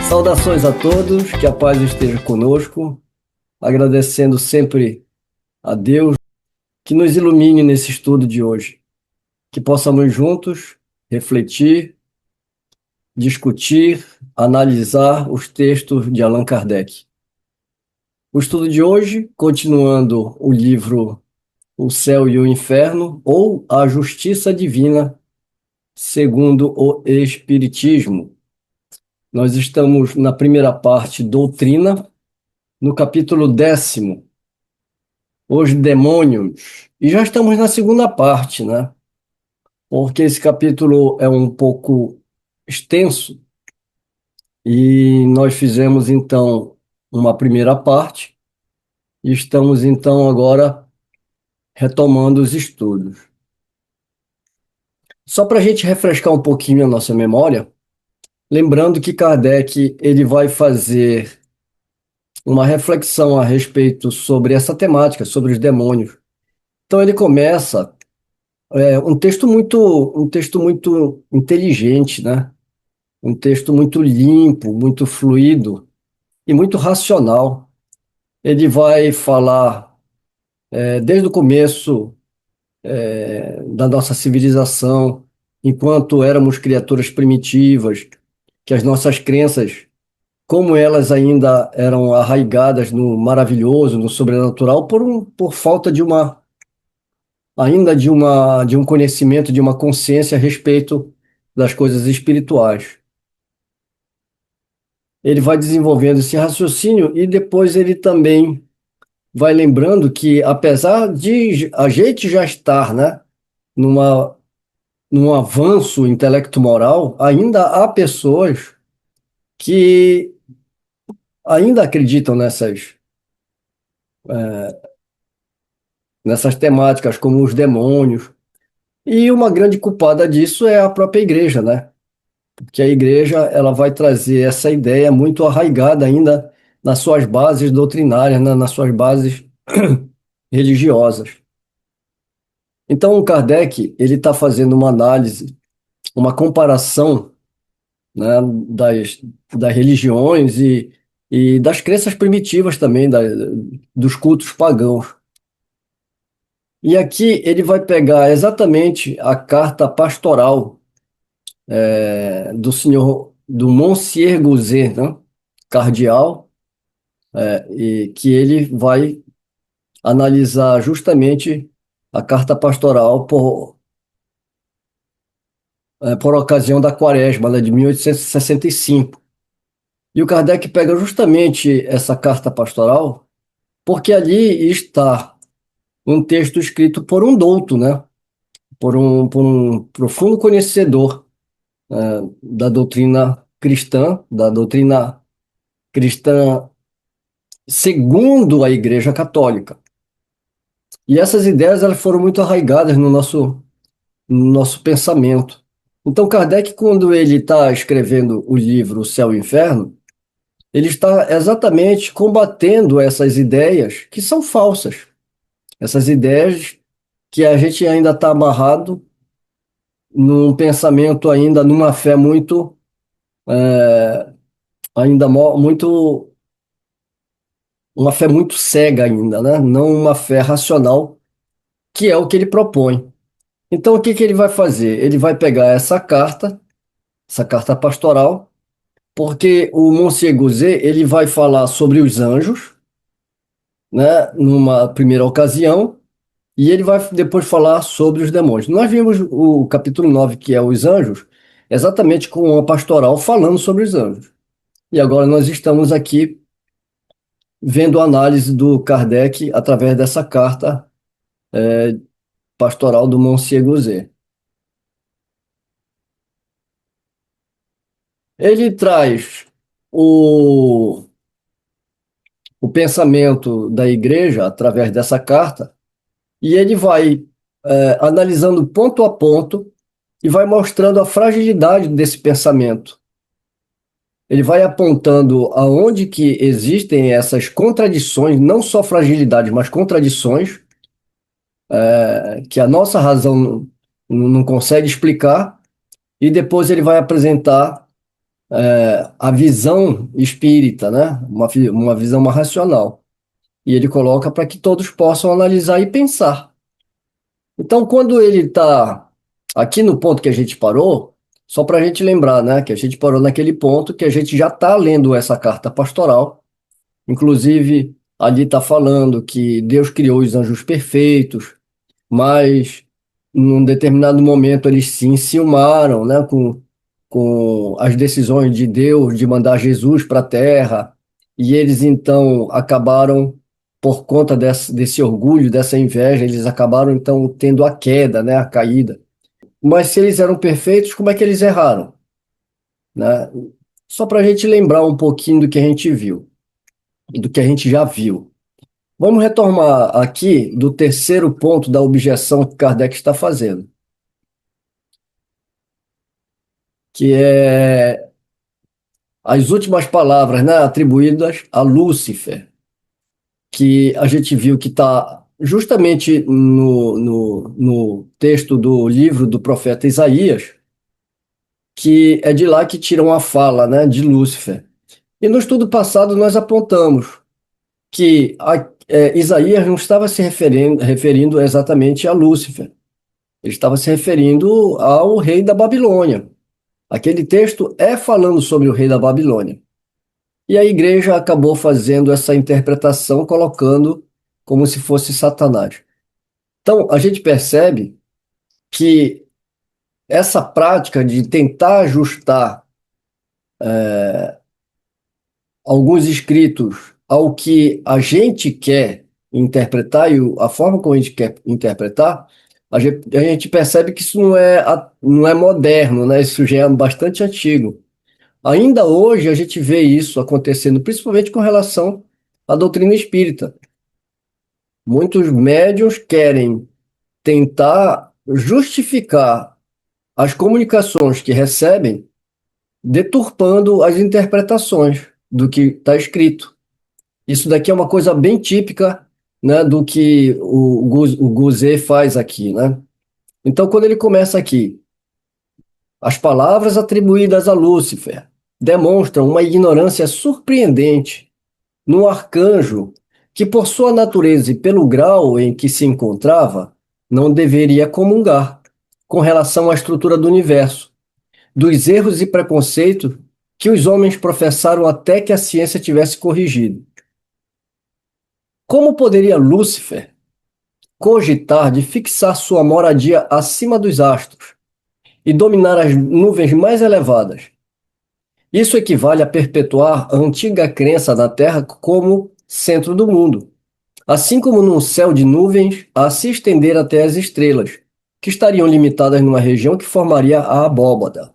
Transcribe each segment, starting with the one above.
Saudações a todos, que a paz esteja conosco, agradecendo sempre a Deus que nos ilumine nesse estudo de hoje, que possamos juntos refletir, discutir, analisar os textos de Allan Kardec. O estudo de hoje, continuando o livro O Céu e o Inferno, ou A Justiça Divina, segundo o Espiritismo. Nós estamos na primeira parte, Doutrina, no capítulo 10º, Os Demônios. E já estamos na segunda parte, né? Porque esse capítulo é um pouco extenso e nós fizemos então uma primeira parte e estamos então agora retomando os estudos. Só para a gente refrescar um pouquinho a nossa memória, lembrando que Kardec ele vai fazer uma reflexão a respeito sobre essa temática, sobre os demônios. Então ele começa um texto muito inteligente, né? Um texto muito limpo, muito fluido e muito racional. Ele vai falar desde o começo da nossa civilização, enquanto éramos criaturas primitivas, que as nossas crenças, como elas ainda eram arraigadas no maravilhoso, no sobrenatural, por falta de de um conhecimento, de uma consciência a respeito das coisas espirituais. Ele vai desenvolvendo esse raciocínio e depois ele também vai lembrando que, apesar de a gente já estar, né, numa, num avanço intelecto-moral, ainda há pessoas que ainda acreditam nessas temáticas, como os demônios. E uma grande culpada disso é a própria igreja, né? Porque a igreja ela vai trazer essa ideia muito arraigada ainda nas suas bases doutrinárias, né, nas suas bases religiosas. Então, o Kardec ele está fazendo uma análise, uma comparação, né, das religiões e das crenças primitivas também, dos cultos pagãos. E aqui ele vai pegar exatamente a carta pastoral do Monsieur Guzet, né, cardeal, e que ele vai analisar justamente a carta pastoral por ocasião da Quaresma, né, de 1865. E o Kardec pega justamente essa carta pastoral porque ali está um texto escrito por um douto, né, por um profundo conhecedor da doutrina cristã segundo a Igreja Católica. E essas ideias elas foram muito arraigadas no nosso pensamento. Então, Kardec, quando ele está escrevendo o livro O Céu e o Inferno, ele está exatamente combatendo essas ideias que são falsas, essas ideias que a gente ainda está amarrado num pensamento ainda, numa fé muito, muito, uma fé muito cega ainda, né? Não uma fé racional, que é o que ele propõe. Então, o que que ele vai fazer? Ele vai pegar essa carta pastoral, porque o Monsieur Guzet, ele vai falar sobre os anjos, né, numa primeira ocasião, e ele vai depois falar sobre os demônios. Nós vimos o capítulo 9, que é os anjos, exatamente com uma pastoral falando sobre os anjos. E agora nós estamos aqui vendo a análise do Kardec através dessa carta pastoral do Monsieur Guzet. Ele traz o, o pensamento da igreja através dessa carta e ele vai analisando ponto a ponto e vai mostrando a fragilidade desse pensamento. Ele vai apontando aonde que existem essas contradições, não só fragilidades, mas contradições, que a nossa razão não consegue explicar, e depois ele vai apresentar a visão espírita, né? Uma visão mais racional. E ele coloca para que todos possam analisar e pensar. Então, quando ele está aqui no ponto que a gente parou, só para a gente lembrar, né, que a gente parou naquele ponto que a gente já está lendo essa carta pastoral. Inclusive, ali está falando que Deus criou os anjos perfeitos, mas num determinado momento eles se enciumaram, né, com as decisões de Deus de mandar Jesus para a Terra, e eles então acabaram, por conta desse orgulho, dessa inveja, eles acabaram então tendo a queda, né, a caída. Mas se eles eram perfeitos, como é que eles erraram, né? Só para a gente lembrar um pouquinho do que a gente viu e do que a gente já viu. Vamos retomar aqui do terceiro ponto da objeção que Kardec está fazendo, que é as últimas palavras, né, atribuídas a Lúcifer, que a gente viu que está justamente no texto do livro do profeta Isaías, que é de lá que tiram a fala, né, de Lúcifer. E no estudo passado nós apontamos que Isaías não estava se referindo exatamente a Lúcifer, ele estava se referindo ao rei da Babilônia. Aquele texto é falando sobre o rei da Babilônia. E a igreja acabou fazendo essa interpretação, colocando como se fosse Satanás. Então, a gente percebe que essa prática de tentar ajustar alguns escritos ao que a gente quer interpretar e a forma como a gente quer interpretar, a gente percebe que isso não é moderno, né? Isso já é bastante antigo. Ainda hoje a gente vê isso acontecendo, principalmente com relação à doutrina espírita. Muitos médiuns querem tentar justificar as comunicações que recebem, deturpando as interpretações do que está escrito. Isso daqui é uma coisa bem típica, né, do que o Guzê faz aqui, né? Então, quando ele começa aqui, as palavras atribuídas a Lúcifer demonstram uma ignorância surpreendente no arcanjo que, por sua natureza e pelo grau em que se encontrava, não deveria comungar com relação à estrutura do universo, dos erros e preconceitos que os homens professaram até que a ciência tivesse corrigido. Como poderia Lúcifer cogitar de fixar sua moradia acima dos astros e dominar as nuvens mais elevadas? Isso equivale a perpetuar a antiga crença na Terra como centro do mundo, assim como num céu de nuvens a se estender até as estrelas, que estariam limitadas numa região que formaria a abóbada,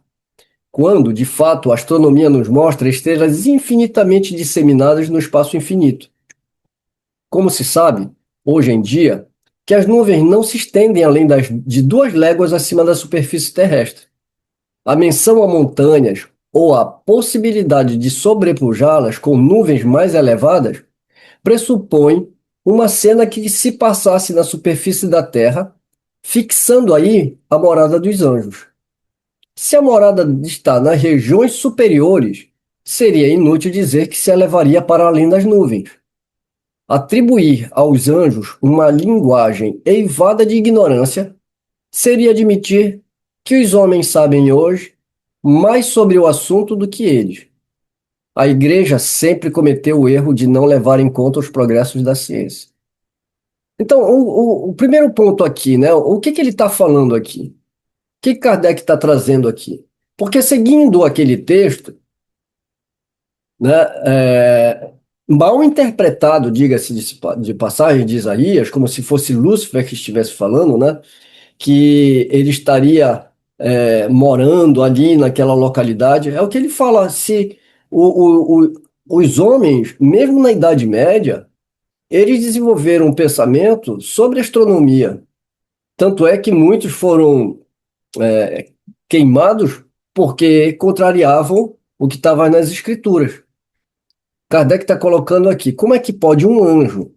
quando, de fato, a astronomia nos mostra estrelas infinitamente disseminadas no espaço infinito. Como se sabe, hoje em dia, que as nuvens não se estendem além de 2 léguas acima da superfície terrestre. A menção a montanhas ou a possibilidade de sobrepujá-las com nuvens mais elevadas pressupõe uma cena que se passasse na superfície da Terra, fixando aí a morada dos anjos. Se a morada está nas regiões superiores, seria inútil dizer que se elevaria para além das nuvens. Atribuir aos anjos uma linguagem eivada de ignorância seria admitir que os homens sabem hoje mais sobre o assunto do que eles. A Igreja sempre cometeu o erro de não levar em conta os progressos da ciência. Então, o primeiro ponto aqui, né? O que ele está falando aqui? O que Kardec está trazendo aqui? Porque seguindo aquele texto, né, mal interpretado, diga-se de passagem, de Isaías, como se fosse Lúcifer que estivesse falando, né, que ele estaria morando ali naquela localidade. É o que ele fala, se os homens, mesmo na Idade Média, eles desenvolveram um pensamento sobre astronomia. Tanto é que muitos foram queimados porque contrariavam o que estava nas escrituras. Kardec está colocando aqui, como é que pode um anjo,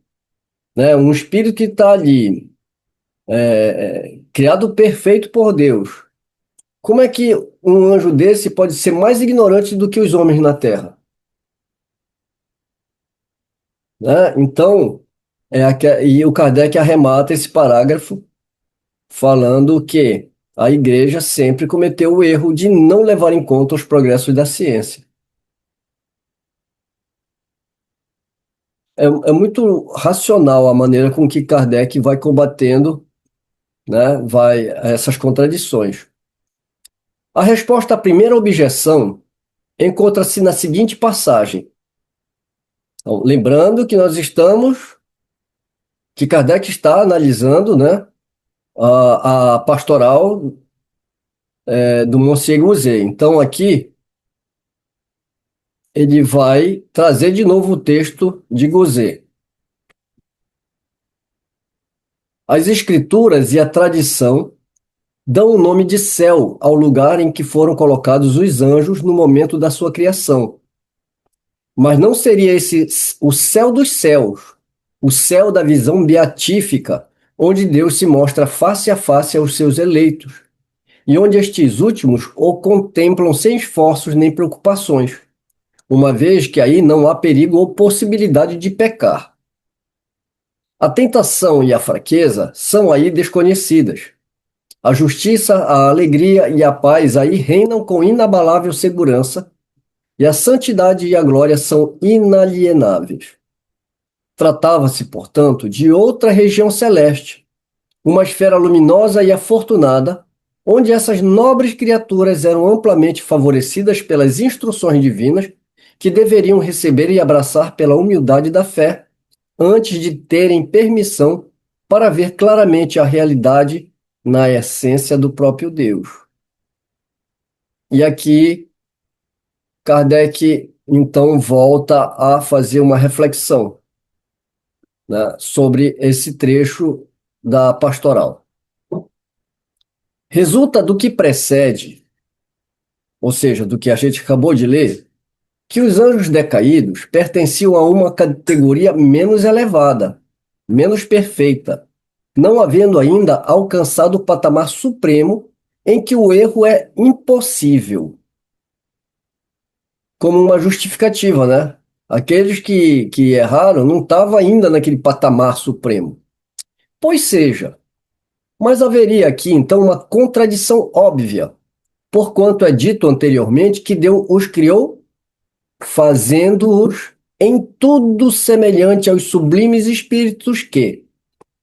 né, um espírito que está ali, criado perfeito por Deus, Como é que um anjo desse pode ser mais ignorante do que os homens na Terra? Né? Então, e o Kardec arremata esse parágrafo falando que a igreja sempre cometeu o erro de não levar em conta os progressos da ciência. É muito racional a maneira com que Kardec vai combatendo, né, essas contradições. A resposta à primeira objeção encontra-se na seguinte passagem. Então, lembrando que Kardec está analisando, né, a pastoral do Monsieur Gouset. Então, aqui, ele vai trazer de novo o texto de Gouset. As escrituras e a tradição dão o nome de céu ao lugar em que foram colocados os anjos no momento da sua criação. Mas não seria esse o céu dos céus, o céu da visão beatífica, onde Deus se mostra face a face aos seus eleitos, e onde estes últimos o contemplam sem esforços nem preocupações, uma vez que aí não há perigo ou possibilidade de pecar. A tentação e a fraqueza são aí desconhecidas. A justiça, a alegria e a paz aí reinam com inabalável segurança, e a santidade e a glória são inalienáveis. Tratava-se, portanto, de outra região celeste, uma esfera luminosa e afortunada, onde essas nobres criaturas eram amplamente favorecidas pelas instruções divinas que deveriam receber e abraçar pela humildade da fé, antes de terem permissão para ver claramente a realidade na essência do próprio Deus. E aqui, Kardec, então, volta a fazer uma reflexão, né, sobre esse trecho da pastoral. Resulta do que precede, ou seja, do que a gente acabou de ler, que os anjos decaídos pertenciam a uma categoria menos elevada, menos perfeita, não havendo ainda alcançado o patamar supremo em que o erro é impossível, como uma justificativa, né? Aqueles que erraram não estavam ainda naquele patamar supremo. Pois seja, mas haveria aqui então uma contradição óbvia, porquanto é dito anteriormente que Deus os criou, fazendo-os em tudo semelhante aos sublimes espíritos que,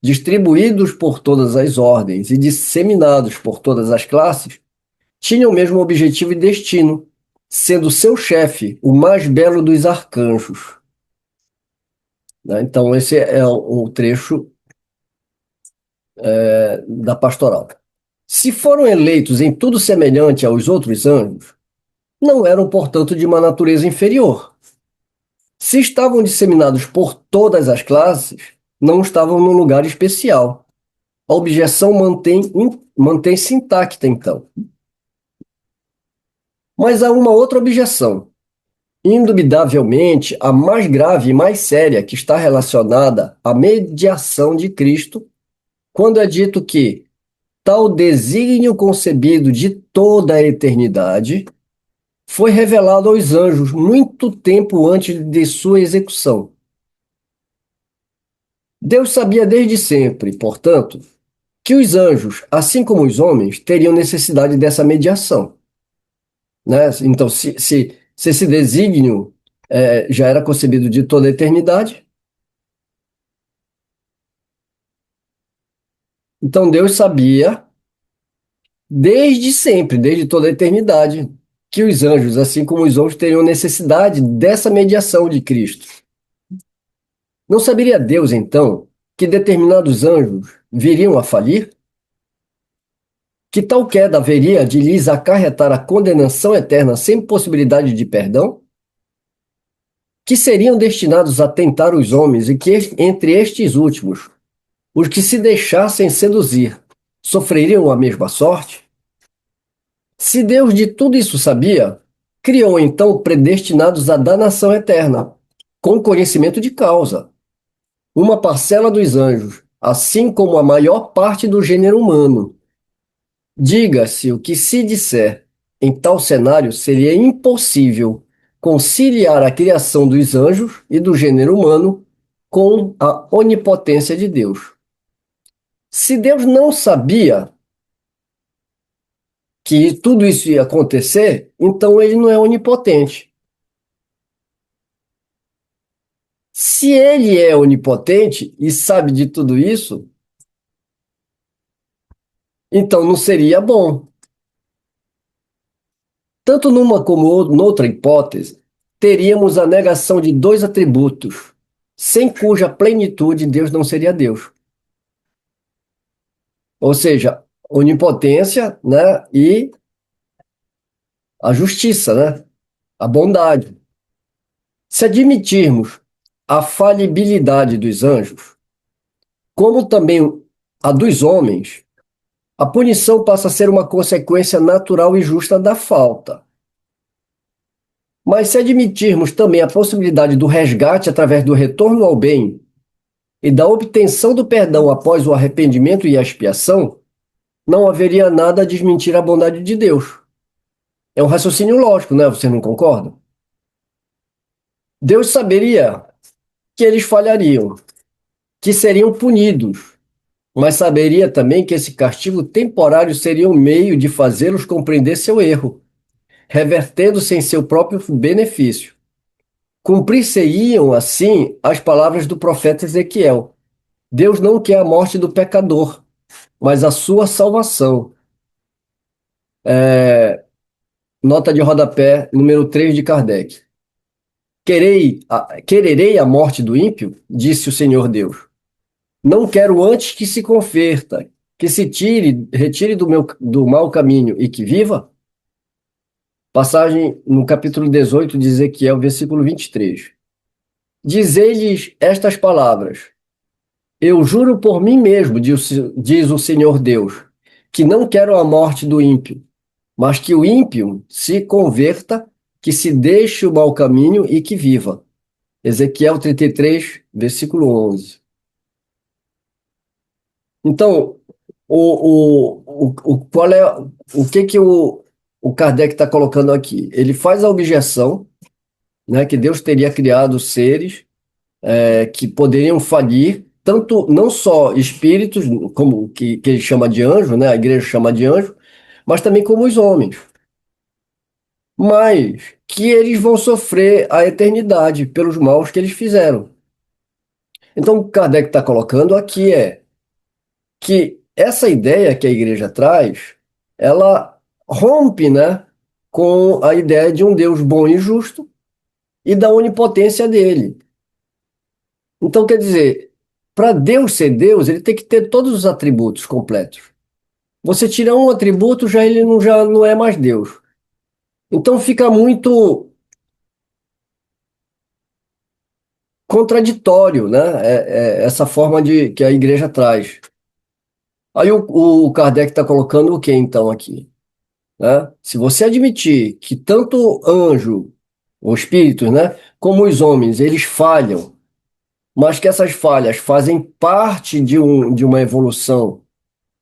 distribuídos por todas as ordens e disseminados por todas as classes, tinham o mesmo objetivo e destino, sendo seu chefe o mais belo dos arcanjos. Né? Então, esse é o trecho da pastoral. Se foram eleitos em tudo semelhante aos outros anjos, não eram, portanto, de uma natureza inferior. Se estavam disseminados por todas as classes, não estavam num lugar especial. A objeção mantém-se intacta, então. Mas há uma outra objeção, indubitavelmente a mais grave e mais séria, que está relacionada à mediação de Cristo, quando é dito que tal desígnio concebido de toda a eternidade foi revelado aos anjos muito tempo antes de sua execução. Deus sabia desde sempre, portanto, que os anjos, assim como os homens, teriam necessidade dessa mediação. Né? Então, se esse desígnio já era concebido de toda a eternidade, então Deus sabia desde sempre, desde toda a eternidade, que os anjos, assim como os homens, teriam necessidade dessa mediação de Cristo. Não saberia Deus, então, que determinados anjos viriam a falir? Que tal queda haveria de lhes acarretar a condenação eterna sem possibilidade de perdão? Que seriam destinados a tentar os homens e que, entre estes últimos, os que se deixassem seduzir, sofreriam a mesma sorte? Se Deus de tudo isso sabia, criou então predestinados à danação eterna, com conhecimento de causa. Uma parcela dos anjos, assim como a maior parte do gênero humano, Diga-se o que se disser, em tal cenário seria impossível conciliar a criação dos anjos e do gênero humano com a onipotência de Deus. Se Deus não sabia que tudo isso ia acontecer, então ele não é onipotente. Se ele é onipotente e sabe de tudo isso, então não seria bom. Tanto numa como noutra hipótese, teríamos a negação de dois atributos, sem cuja plenitude Deus não seria Deus. Ou seja, onipotência, né, e a justiça, né, a bondade. Se admitirmos a falibilidade dos anjos, como também a dos homens, a punição passa a ser uma consequência natural e justa da falta. Mas se admitirmos também a possibilidade do resgate através do retorno ao bem e da obtenção do perdão após o arrependimento e a expiação, não haveria nada a desmentir a bondade de Deus. É um raciocínio lógico, né? Você não concorda? Deus saberia que eles falhariam, que seriam punidos, mas saberia também que esse castigo temporário seria um meio de fazê-los compreender seu erro, revertendo-se em seu próprio benefício. Cumprir-se-iam, assim, as palavras do profeta Ezequiel: Deus não quer a morte do pecador, mas a sua salvação. Nota de rodapé, número 3 de Kardec. Quererei a morte do ímpio, disse o Senhor Deus. Não quero antes que se converta, que se retire do mau caminho e que viva. Passagem no capítulo 18 de Ezequiel, versículo 23. Dizei-lhes estas palavras: Eu juro por mim mesmo, diz o Senhor Deus, que não quero a morte do ímpio, mas que o ímpio se converta, que se deixe o mau caminho e que viva. Ezequiel 33, versículo 11. Então, qual é o que o Kardec está colocando aqui? Ele faz a objeção, né, que Deus teria criado seres que poderiam falir, tanto não só espíritos, como que ele chama de anjo, né, a igreja chama de anjo, mas também como os homens. Mas que eles vão sofrer a eternidade pelos maus que eles fizeram. Então, o que Kardec está colocando aqui é que essa ideia que a igreja traz, ela rompe, né, com a ideia de um Deus bom e justo e da onipotência dele. Então, quer dizer, para Deus ser Deus, ele tem que ter todos os atributos completos. Você tira um atributo, já não é mais Deus. Então fica muito contraditório, né? Essa forma de que a igreja traz. Aí o Kardec está colocando o que então aqui? Né? Se você admitir que tanto anjo, ou espíritos, né, como os homens, eles falham, mas que essas falhas fazem parte de uma evolução,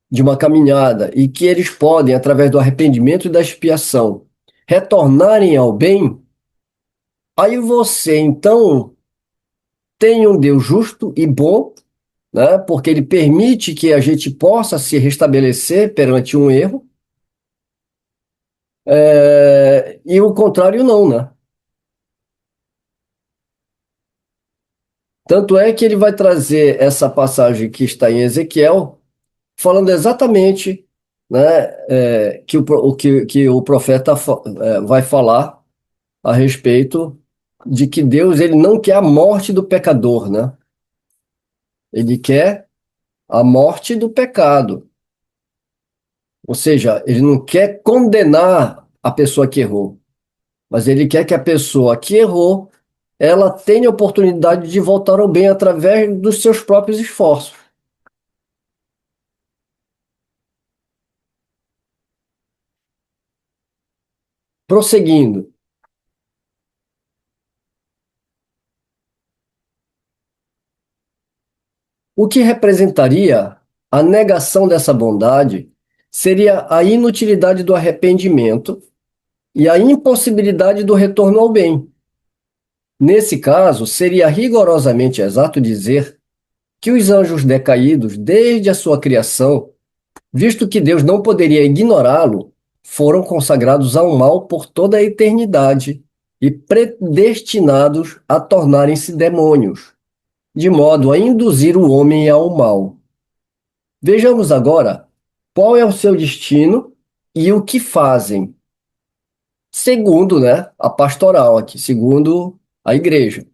de uma caminhada, e que eles podem, através do arrependimento e da expiação, retornarem ao bem, aí você então tem um Deus justo e bom, né, porque ele permite que a gente possa se restabelecer perante um erro, e o contrário não, né? Tanto é que ele vai trazer essa passagem que está em Ezequiel, falando exatamente, né, que o profeta vai falar a respeito de que Deus ele não quer a morte do pecador, né? Ele quer a morte do pecado. Ou seja, ele não quer condenar a pessoa que errou, mas ele quer que a pessoa que errou, ela tenha a oportunidade de voltar ao bem através dos seus próprios esforços. Prosseguindo, o que representaria a negação dessa bondade seria a inutilidade do arrependimento e a impossibilidade do retorno ao bem. Nesse caso, seria rigorosamente exato dizer que os anjos decaídos, desde a sua criação, visto que Deus não poderia ignorá-lo, foram consagrados ao mal por toda a eternidade e predestinados a tornarem-se demônios, de modo a induzir o homem ao mal. Vejamos agora qual é o seu destino e o que fazem, segundo, a pastoral aqui, segundo a igreja.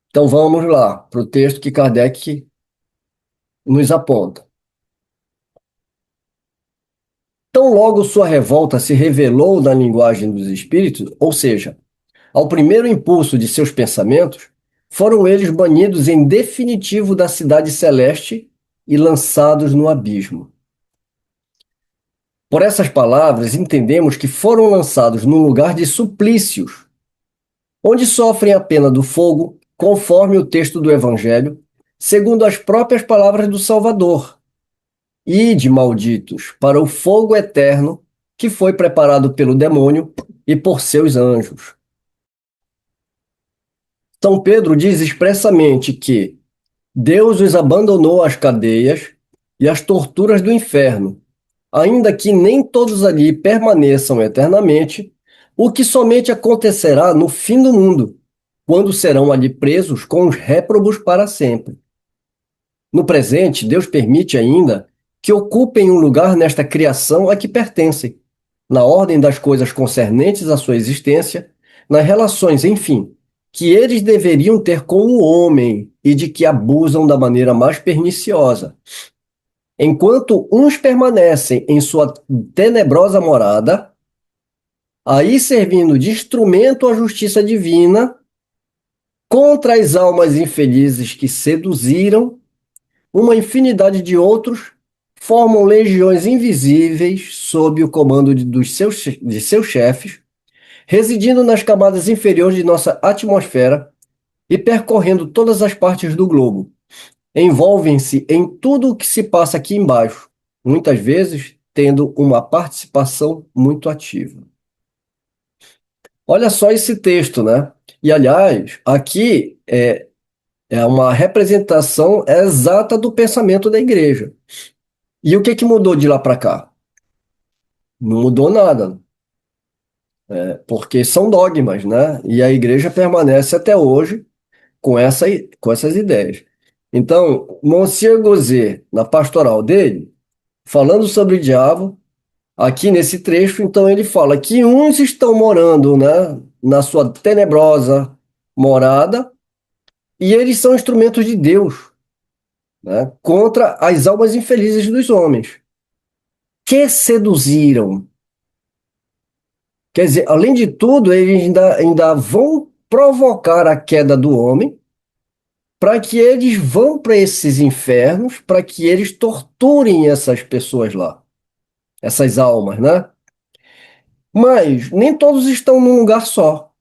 Então vamos lá para o texto que Kardec nos aponta. Tão logo sua revolta se revelou na linguagem dos espíritos, ou seja, ao primeiro impulso de seus pensamentos, foram eles banidos em definitivo da cidade celeste e lançados no abismo. Por essas palavras, entendemos que foram lançados num lugar de suplícios, onde sofrem a pena do fogo, conforme o texto do Evangelho, segundo as próprias palavras do Salvador. Ide, malditos, para o fogo eterno que foi preparado pelo demônio e por seus anjos. São Pedro diz expressamente que Deus os abandonou às cadeias e às torturas do inferno, ainda que nem todos ali permaneçam eternamente, o que somente acontecerá no fim do mundo, quando serão ali presos com os réprobos para sempre. No presente, Deus permite ainda que ocupem um lugar nesta criação a que pertencem, na ordem das coisas concernentes à sua existência, nas relações, enfim, que eles deveriam ter com o homem e de que abusam da maneira mais perniciosa. Enquanto uns permanecem em sua tenebrosa morada, aí servindo de instrumento à justiça divina, contra as almas infelizes que seduziram, uma infinidade de outros formam legiões invisíveis sob o comando de seus chefes, residindo nas camadas inferiores de nossa atmosfera e percorrendo todas as partes do globo. Envolvem-se em tudo o que se passa aqui embaixo, muitas vezes tendo uma participação muito ativa. Olha só esse texto, né? E, aliás, aqui é uma representação exata do pensamento da igreja. E o que mudou de lá para cá? Não mudou nada, porque são dogmas, né? E a igreja permanece até hoje com essas ideias. Então, Monsieur Gauzet, na pastoral dele, falando sobre o diabo, aqui nesse trecho, então ele fala que uns estão morando, né, na sua tenebrosa morada, e eles são instrumentos de Deus, né, contra as almas infelizes dos homens, que seduziram. Quer dizer, além de tudo, eles ainda vão provocar a queda do homem, para que eles vão para esses infernos, para que eles torturem essas pessoas lá, essas almas, né? Mas nem todos estão num lugar só.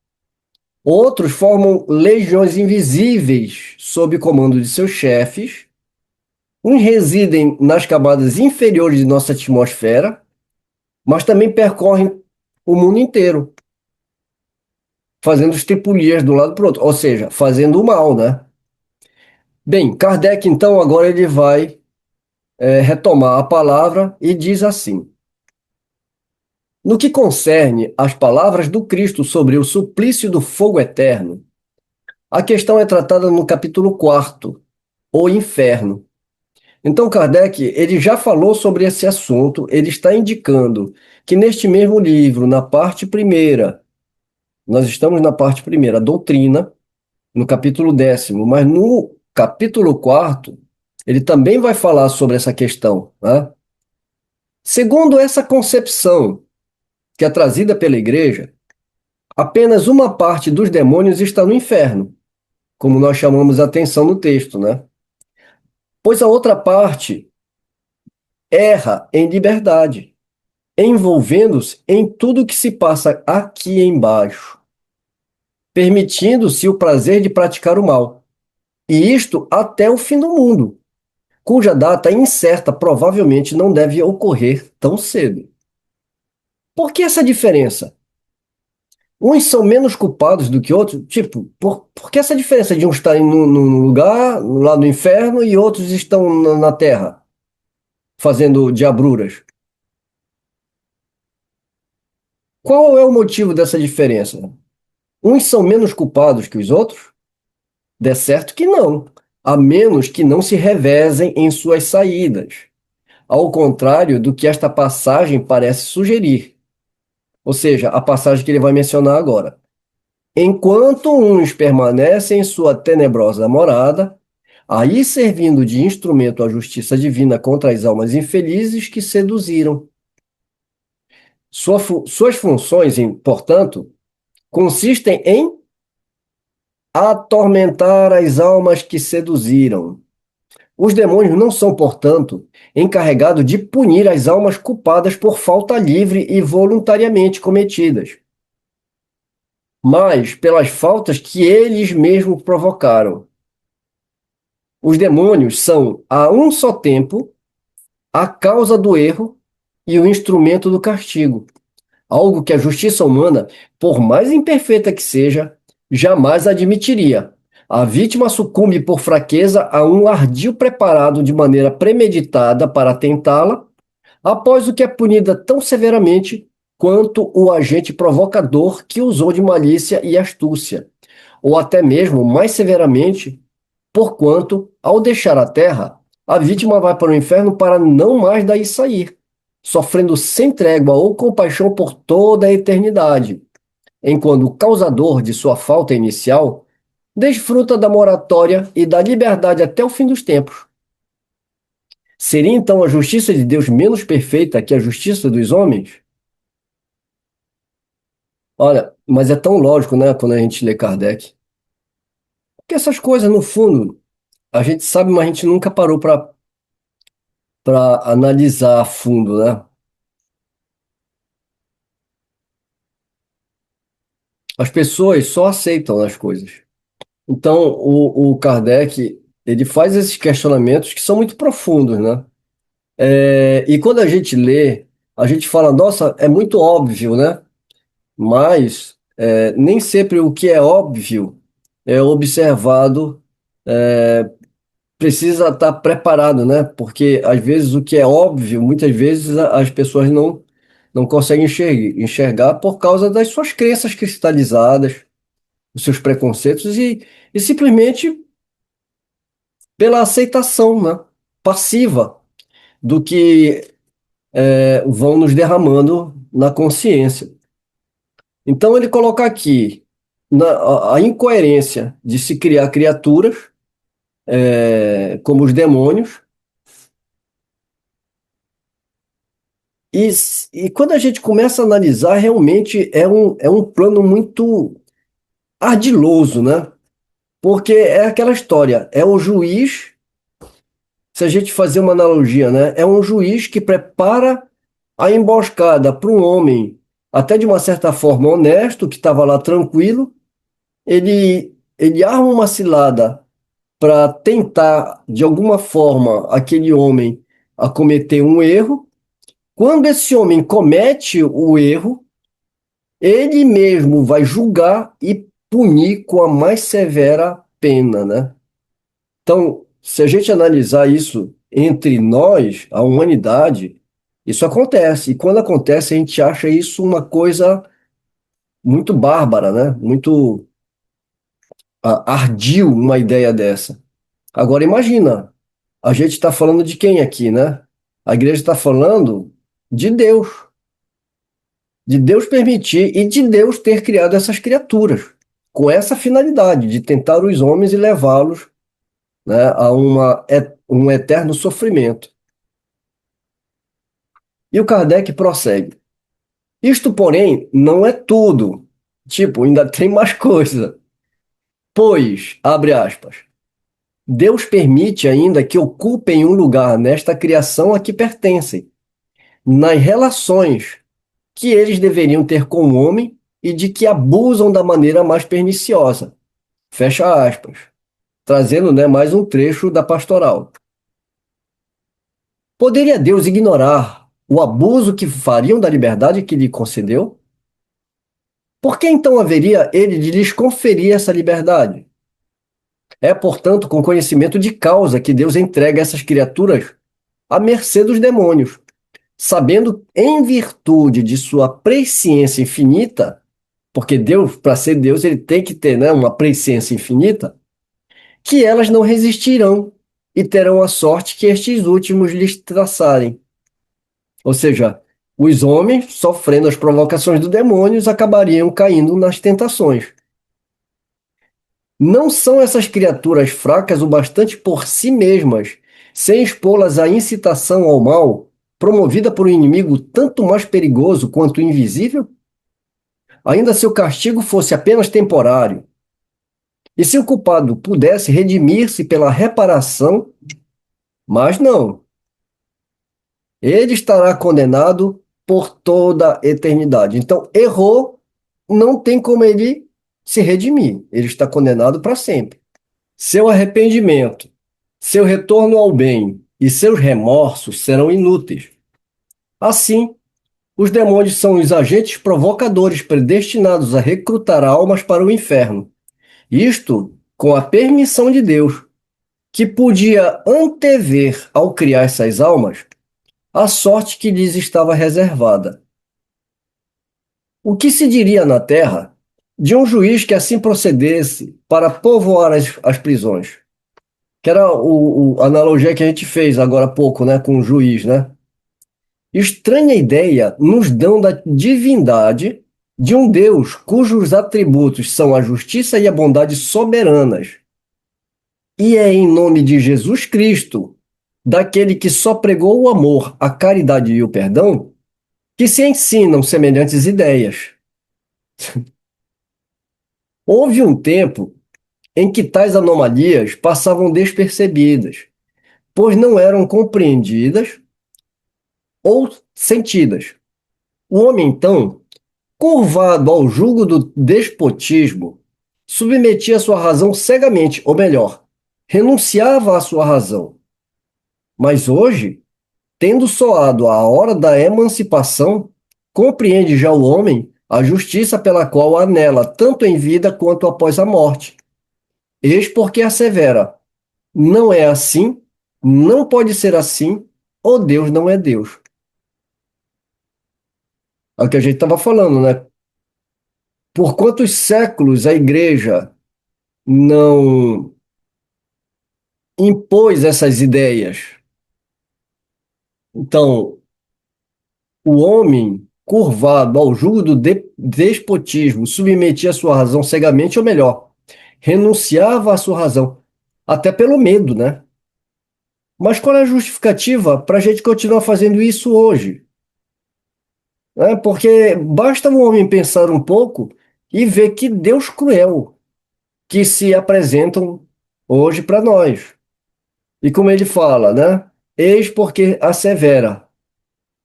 Outros formam legiões invisíveis sob comando de seus chefes. Uns residem nas camadas inferiores de nossa atmosfera, mas também percorrem o mundo inteiro, fazendo estripulias de um lado para o outro, ou seja, fazendo o mal, né? Bem, Kardec, então, agora ele vai retomar a palavra e diz assim: no que concerne às palavras do Cristo sobre o suplício do fogo eterno, a questão é tratada no capítulo 4, o inferno. Então, Kardec, ele já falou sobre esse assunto, ele está indicando que neste mesmo livro, na parte primeira, nós estamos na parte primeira, a doutrina, no capítulo 10º, mas no capítulo 4º, ele também vai falar sobre essa questão, né? Segundo essa concepção que é trazida pela igreja, apenas uma parte dos demônios está no inferno, como nós chamamos a atenção no texto, né? Pois a outra parte erra em liberdade, envolvendo-se em tudo que se passa aqui embaixo, permitindo-se o prazer de praticar o mal, e isto até o fim do mundo, cuja data incerta provavelmente não deve ocorrer tão cedo. Por que essa diferença? Uns são menos culpados do que outros? Tipo, por que essa diferença de uns estarem no lugar, lá no inferno, e outros estão na terra, fazendo diabruras? Qual é o motivo dessa diferença? Uns são menos culpados que os outros? De certo que não, a menos que não se revezem em suas saídas, ao contrário do que esta passagem parece sugerir. Ou seja, a passagem que ele vai mencionar agora. Enquanto uns permanecem em sua tenebrosa morada, aí servindo de instrumento à justiça divina contra as almas infelizes que seduziram. Suas funções, portanto, consistem em atormentar as almas que seduziram. Os demônios não são, portanto, encarregados de punir as almas culpadas por falta livre e voluntariamente cometidas, mas pelas faltas que eles mesmos provocaram. Os demônios são, a um só tempo, a causa do erro e o instrumento do castigo, algo que a justiça humana, por mais imperfeita que seja, jamais admitiria. A vítima sucumbe por fraqueza a um ardil preparado de maneira premeditada para tentá-la, após o que é punida tão severamente quanto o agente provocador que usou de malícia e astúcia, ou até mesmo mais severamente, porquanto, ao deixar a terra, a vítima vai para o inferno para não mais daí sair, sofrendo sem trégua ou compaixão por toda a eternidade, enquanto o causador de sua falta inicial desfruta da moratória e da liberdade até o fim dos tempos. Seria então a justiça de Deus menos perfeita que a justiça dos homens? Olha, mas é tão lógico, né, quando a gente lê Kardec. Porque essas coisas, no fundo, a gente sabe, mas a gente nunca parou para analisar a fundo, né? As pessoas só aceitam as coisas. Então, o Kardec, ele faz esses questionamentos que são muito profundos, né? E quando a gente lê, a gente fala, nossa, é muito óbvio, né? Mas nem sempre o que é óbvio é observado, precisa estar preparado, né? Porque às vezes o que é óbvio, muitas vezes as pessoas não conseguem enxergar por causa das suas crenças cristalizadas, os seus preconceitos e simplesmente pela aceitação, né? Passiva do que vão nos derramando na consciência. Então ele coloca aqui a incoerência de se criar criaturas como os demônios. E quando a gente começa a analisar, realmente é um plano muito ardiloso, né? Porque é aquela história, é o juiz, se a gente fazer uma analogia, né? É um juiz que prepara a emboscada para um homem, até de uma certa forma honesto, que estava lá tranquilo, ele arma uma cilada para tentar, de alguma forma, aquele homem a cometer um erro. Quando esse homem comete o erro, ele mesmo vai julgar e punir com a mais severa pena, né? Então, se a gente analisar isso entre nós, a humanidade, isso acontece. E quando acontece, a gente acha isso uma coisa muito bárbara, né? Muito ardil uma ideia dessa. Agora imagina, a gente está falando de quem aqui, né? A igreja está falando de Deus permitir e de Deus ter criado essas criaturas, com essa finalidade de tentar os homens e levá-los, né, a um eterno sofrimento. E o Kardec prossegue. Isto, porém, não é tudo. Tipo, ainda tem mais coisa. Pois, abre aspas, Deus permite ainda que ocupem um lugar nesta criação a que pertencem, nas relações que eles deveriam ter com o homem e de que abusam da maneira mais perniciosa. Fecha aspas. Trazendo, né, mais um trecho da pastoral. Poderia Deus ignorar o abuso que fariam da liberdade que lhe concedeu? Por que então haveria ele de lhes conferir essa liberdade? É, portanto, com conhecimento de causa que Deus entrega essas criaturas à mercê dos demônios, sabendo, em virtude de sua presciência infinita, porque Deus, para ser Deus, ele tem que ter, né, uma presciência infinita, que elas não resistirão e terão a sorte que estes últimos lhes traçarem. Ou seja, os homens, sofrendo as provocações dos demônios, acabariam caindo nas tentações. Não são essas criaturas fracas o bastante por si mesmas, sem expô-las à incitação ao mal, promovida por um inimigo tanto mais perigoso quanto invisível? Ainda se o castigo fosse apenas temporário, e se o culpado pudesse redimir-se pela reparação, mas não. Ele estará condenado por toda a eternidade. Então, errou, não tem como ele se redimir. Ele está condenado para sempre. Seu arrependimento, seu retorno ao bem e seus remorsos serão inúteis. Assim, os demônios são os agentes provocadores predestinados a recrutar almas para o inferno. Isto com a permissão de Deus, que podia antever, ao criar essas almas, a sorte que lhes estava reservada. O que se diria na terra de um juiz que assim procedesse para povoar as prisões? Que era a analogia que a gente fez agora há pouco, né, com o juiz, né? Estranha ideia nos dão da divindade de um Deus cujos atributos são a justiça e a bondade soberanas. E é em nome de Jesus Cristo, daquele que só pregou o amor, a caridade e o perdão, que se ensinam semelhantes ideias. Houve um tempo em que tais anomalias passavam despercebidas, pois não eram compreendidas ou sentidas. O homem, então, curvado ao jugo do despotismo, submetia sua razão cegamente, ou melhor, renunciava à sua razão. Mas hoje, tendo soado a hora da emancipação, compreende já o homem a justiça pela qual anela tanto em vida quanto após a morte. Eis porque assevera: não é assim, não pode ser assim, ou Deus não é Deus. É o que a gente estava falando, né? Por quantos séculos a igreja não impôs essas ideias? Então, o homem curvado ao jugo do despotismo submetia a sua razão cegamente, ou melhor, renunciava à sua razão, até pelo medo, né? Mas qual é a justificativa para a gente continuar fazendo isso hoje? Porque basta o homem pensar um pouco e ver que Deus cruel que se apresentam hoje para nós. E como ele fala, né? Eis porque assevera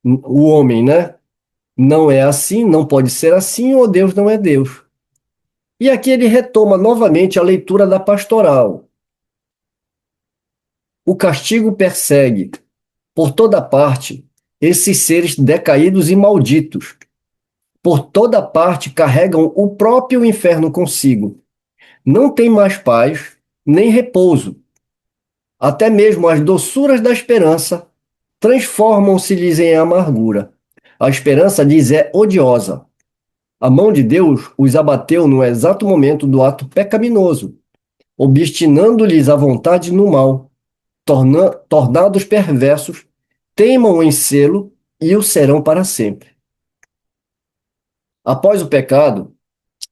o homem, né? Não é assim, não pode ser assim, ou Deus não é Deus. E aqui ele retoma novamente a leitura da pastoral. O castigo persegue, por toda parte, esses seres decaídos e malditos. Por toda parte carregam o próprio inferno consigo. Não tem mais paz, nem repouso. Até mesmo as doçuras da esperança transformam-se-lhes em amargura. A esperança lhes é odiosa. A mão de Deus os abateu no exato momento do ato pecaminoso, obstinando-lhes a vontade no mal. Tornados perversos, teimam em sê-lo e o serão para sempre. Após o pecado,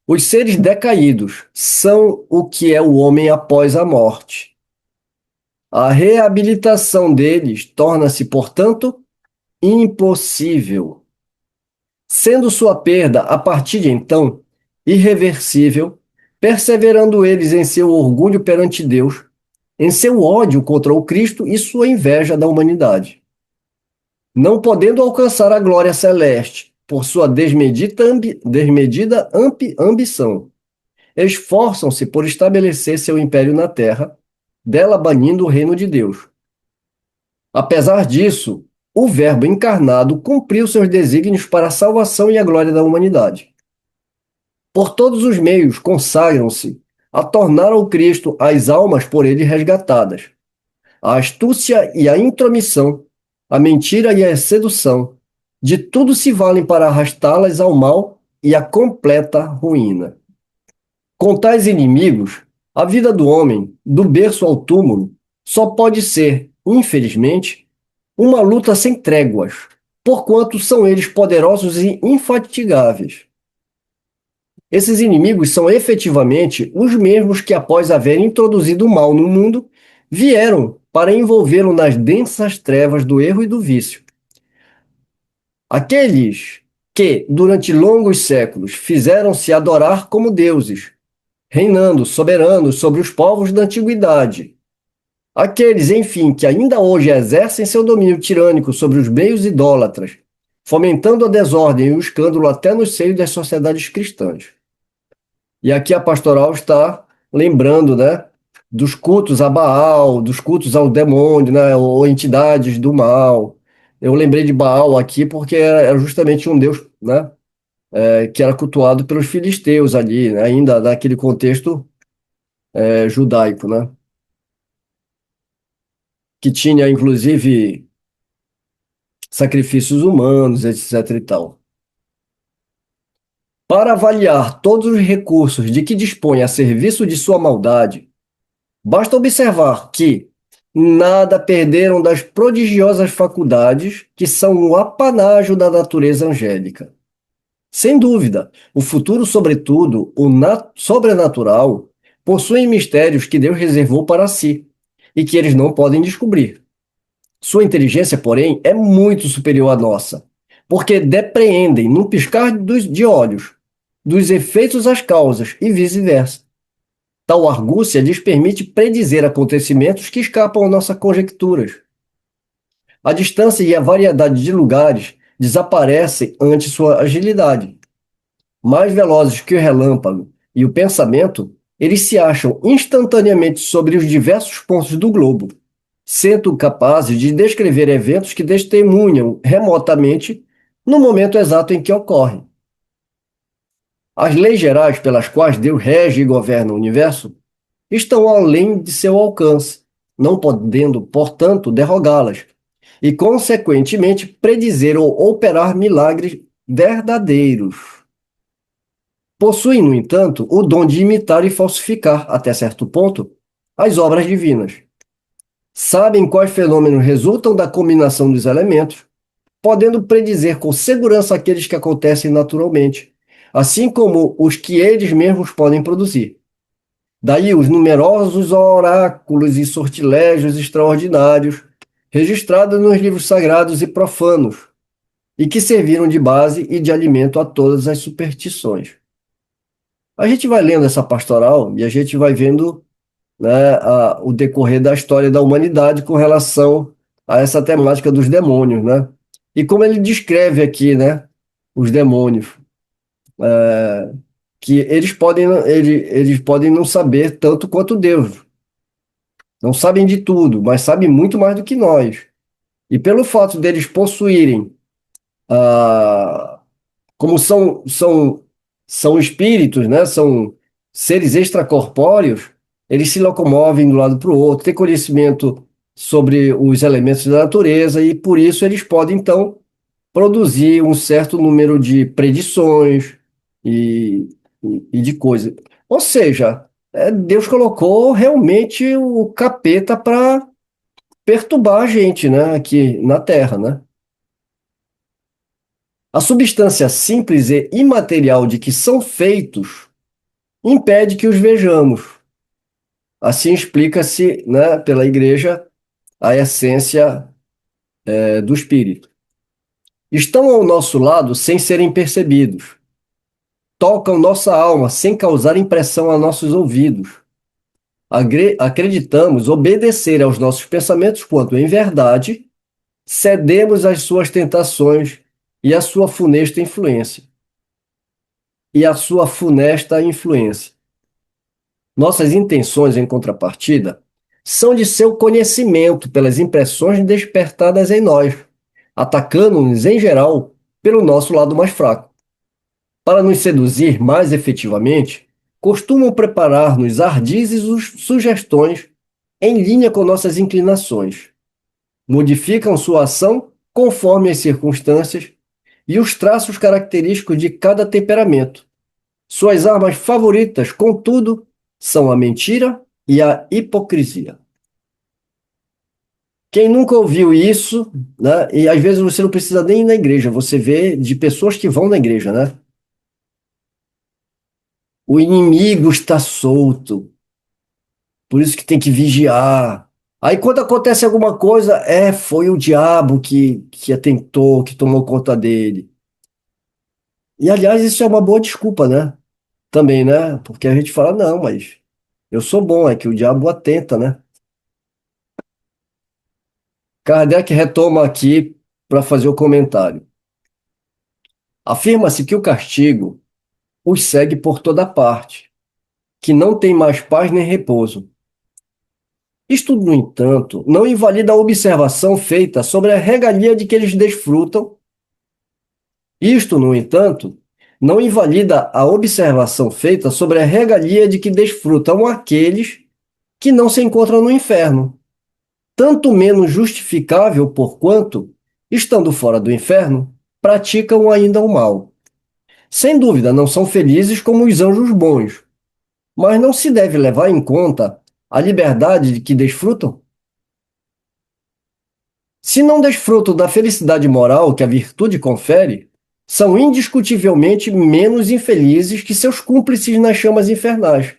os seres decaídos são o que é o homem após a morte. A reabilitação deles torna-se, portanto, impossível, sendo sua perda, a partir de então, irreversível, perseverando eles em seu orgulho perante Deus, em seu ódio contra o Cristo e sua inveja da humanidade. Não podendo alcançar a glória celeste por sua desmedida ambição, esforçam-se por estabelecer seu império na terra, dela banindo o reino de Deus. Apesar disso, o Verbo encarnado cumpriu seus desígnios para a salvação e a glória da humanidade. Por todos os meios consagram-se a tornar ao Cristo as almas por ele resgatadas. A astúcia e a intromissão, a mentira e a sedução, de tudo se valem para arrastá-las ao mal e à completa ruína. Com tais inimigos, a vida do homem, do berço ao túmulo, só pode ser, infelizmente, uma luta sem tréguas, porquanto são eles poderosos e infatigáveis. Esses inimigos são efetivamente os mesmos que, após haverem introduzido o mal no mundo, vieram para envolvê-lo nas densas trevas do erro e do vício. Aqueles que, durante longos séculos, fizeram-se adorar como deuses, reinando soberanos sobre os povos da antiguidade. Aqueles, enfim, que ainda hoje exercem seu domínio tirânico sobre os meios idólatras, fomentando a desordem e o escândalo até no seio das sociedades cristãs. E aqui a pastoral está lembrando, né, dos cultos a Baal, dos cultos ao demônio, né, ou entidades do mal. Eu lembrei de Baal aqui porque era justamente um deus, né, que era cultuado pelos filisteus ali, né, ainda naquele contexto judaico, né, que tinha inclusive sacrifícios humanos, etc. e tal. Para avaliar todos os recursos de que dispõe a serviço de sua maldade, basta observar que nada perderam das prodigiosas faculdades que são o apanágio da natureza angélica. Sem dúvida, o futuro, sobretudo o sobrenatural, possuem mistérios que Deus reservou para si e que eles não podem descobrir. Sua inteligência, porém, é muito superior à nossa, porque depreendem, num piscar de olhos, dos efeitos às causas e vice-versa. Tal argúcia lhes permite predizer acontecimentos que escapam às nossas conjecturas. A distância e a variedade de lugares desaparecem ante sua agilidade. Mais velozes que o relâmpago e o pensamento, eles se acham instantaneamente sobre os diversos pontos do globo, sendo capazes de descrever eventos que testemunham remotamente no momento exato em que ocorrem. As leis gerais pelas quais Deus rege e governa o universo estão além de seu alcance, não podendo, portanto, derrogá-las, e, consequentemente, predizer ou operar milagres verdadeiros. Possuem, no entanto, o dom de imitar e falsificar, até certo ponto, as obras divinas. Sabem quais fenômenos resultam da combinação dos elementos, podendo predizer com segurança aqueles que acontecem naturalmente, assim como os que eles mesmos podem produzir. Daí os numerosos oráculos e sortilégios extraordinários registrados nos livros sagrados e profanos, e que serviram de base e de alimento a todas as superstições. A gente vai lendo essa pastoral e a gente vai vendo, né, o decorrer da história da humanidade com relação a essa temática dos demônios, né? E como ele descreve aqui, né, os demônios, que eles podem não saber tanto quanto Deus. Não sabem de tudo, mas sabem muito mais do que nós. E pelo fato deles possuírem, ah, como são espíritos, né? São seres extracorpóreos, eles se locomovem de um lado para o outro, têm conhecimento sobre os elementos da natureza e por isso eles podem, então, produzir um certo número de predições e, e de coisas. Ou seja, Deus colocou realmente o capeta para perturbar a gente, né, aqui na Terra, né? A substância simples e imaterial de que são feitos impede que os vejamos. Assim explica-se, né, pela Igreja a essência do Espírito. Estão ao nosso lado sem serem percebidos. Tocam nossa alma sem causar impressão a nossos ouvidos. Acreditamos obedecer aos nossos pensamentos quando, em verdade, cedemos às suas tentações e à sua funesta influência. Nossas intenções, em contrapartida, são de seu conhecimento pelas impressões despertadas em nós, atacando-nos em geral pelo nosso lado mais fraco. Para nos seduzir mais efetivamente, costumam preparar-nos ardizes sugestões em linha com nossas inclinações. Modificam sua ação conforme as circunstâncias e os traços característicos de cada temperamento. Suas armas favoritas, contudo, são a mentira e a hipocrisia. Quem nunca ouviu isso, né? E às vezes você não precisa nem ir na igreja, você vê de pessoas que vão na igreja, né? O inimigo está solto, por isso que tem que vigiar. Aí quando acontece alguma coisa, foi o diabo que atentou, que tomou conta dele. E aliás, isso é uma boa desculpa, né? Também, né? Porque a gente fala, não, mas eu sou bom, é que o diabo atenta, né? Kardec retoma aqui para fazer o comentário. Afirma-se que o castigo os segue por toda parte, que não tem mais paz nem repouso. Isto, no entanto, não invalida a observação feita sobre a regalia de que eles desfrutam. Isto, no entanto, não invalida a observação feita sobre a regalia de que desfrutam aqueles que não se encontram no inferno, tanto menos justificável porquanto, estando fora do inferno, praticam ainda o mal. Sem dúvida, não são felizes como os anjos bons, mas não se deve levar em conta a liberdade de que desfrutam. Se não desfrutam da felicidade moral que a virtude confere, são indiscutivelmente menos infelizes que seus cúmplices nas chamas infernais.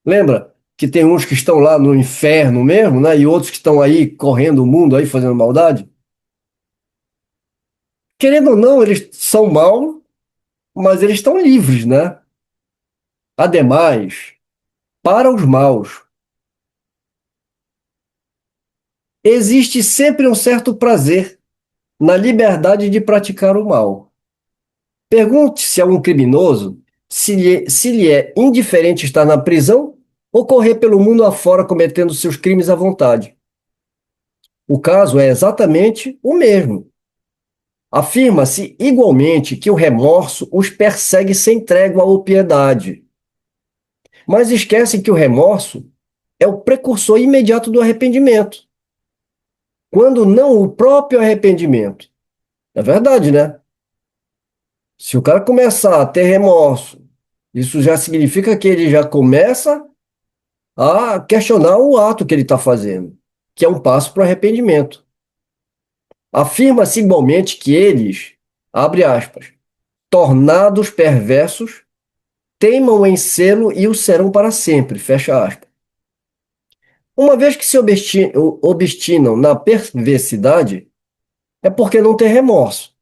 Lembra que tem uns que estão lá no inferno mesmo, né? E outros que estão aí correndo o mundo aí fazendo maldade? Querendo ou não, eles são maus, mas eles estão livres, né? Ademais, para os maus, existe sempre um certo prazer na liberdade de praticar o mal. Pergunte-se a um criminoso se lhe é indiferente estar na prisão ou correr pelo mundo afora cometendo seus crimes à vontade. O caso é exatamente o mesmo. Afirma-se igualmente que o remorso os persegue sem trégua ou piedade. Mas esquecem que o remorso é o precursor imediato do arrependimento, quando não o próprio arrependimento. É verdade, né? Se o cara começar a ter remorso, isso já significa que ele já começa a questionar o ato que ele está fazendo, que é um passo para o arrependimento. Afirma-se igualmente que eles, abre aspas, tornados perversos, teimam em sê-lo e o serão para sempre, fecha aspas. Uma vez que se obstinam na perversidade, é porque não tem remorso.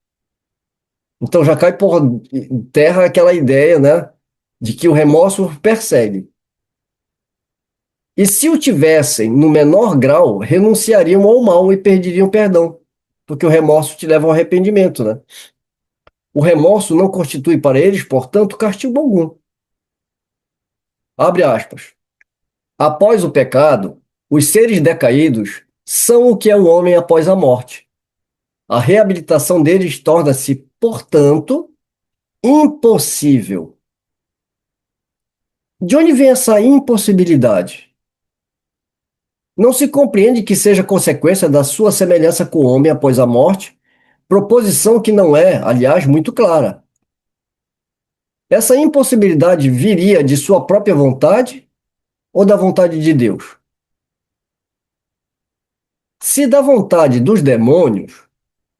Então já cai por terra aquela ideia, né, de que o remorso persegue. E se o tivessem no menor grau, renunciariam ao mal e perderiam perdão, porque o remorso te leva ao arrependimento, né? O remorso não constitui para eles, portanto, castigo algum. Abre aspas. Após o pecado, os seres decaídos são o que é o homem após a morte. A reabilitação deles torna-se, portanto, impossível. De onde vem essa impossibilidade? Não se compreende que seja consequência da sua semelhança com o homem após a morte, proposição que não é, aliás, muito clara. Essa impossibilidade viria de sua própria vontade ou da vontade de Deus? Se da vontade dos demônios,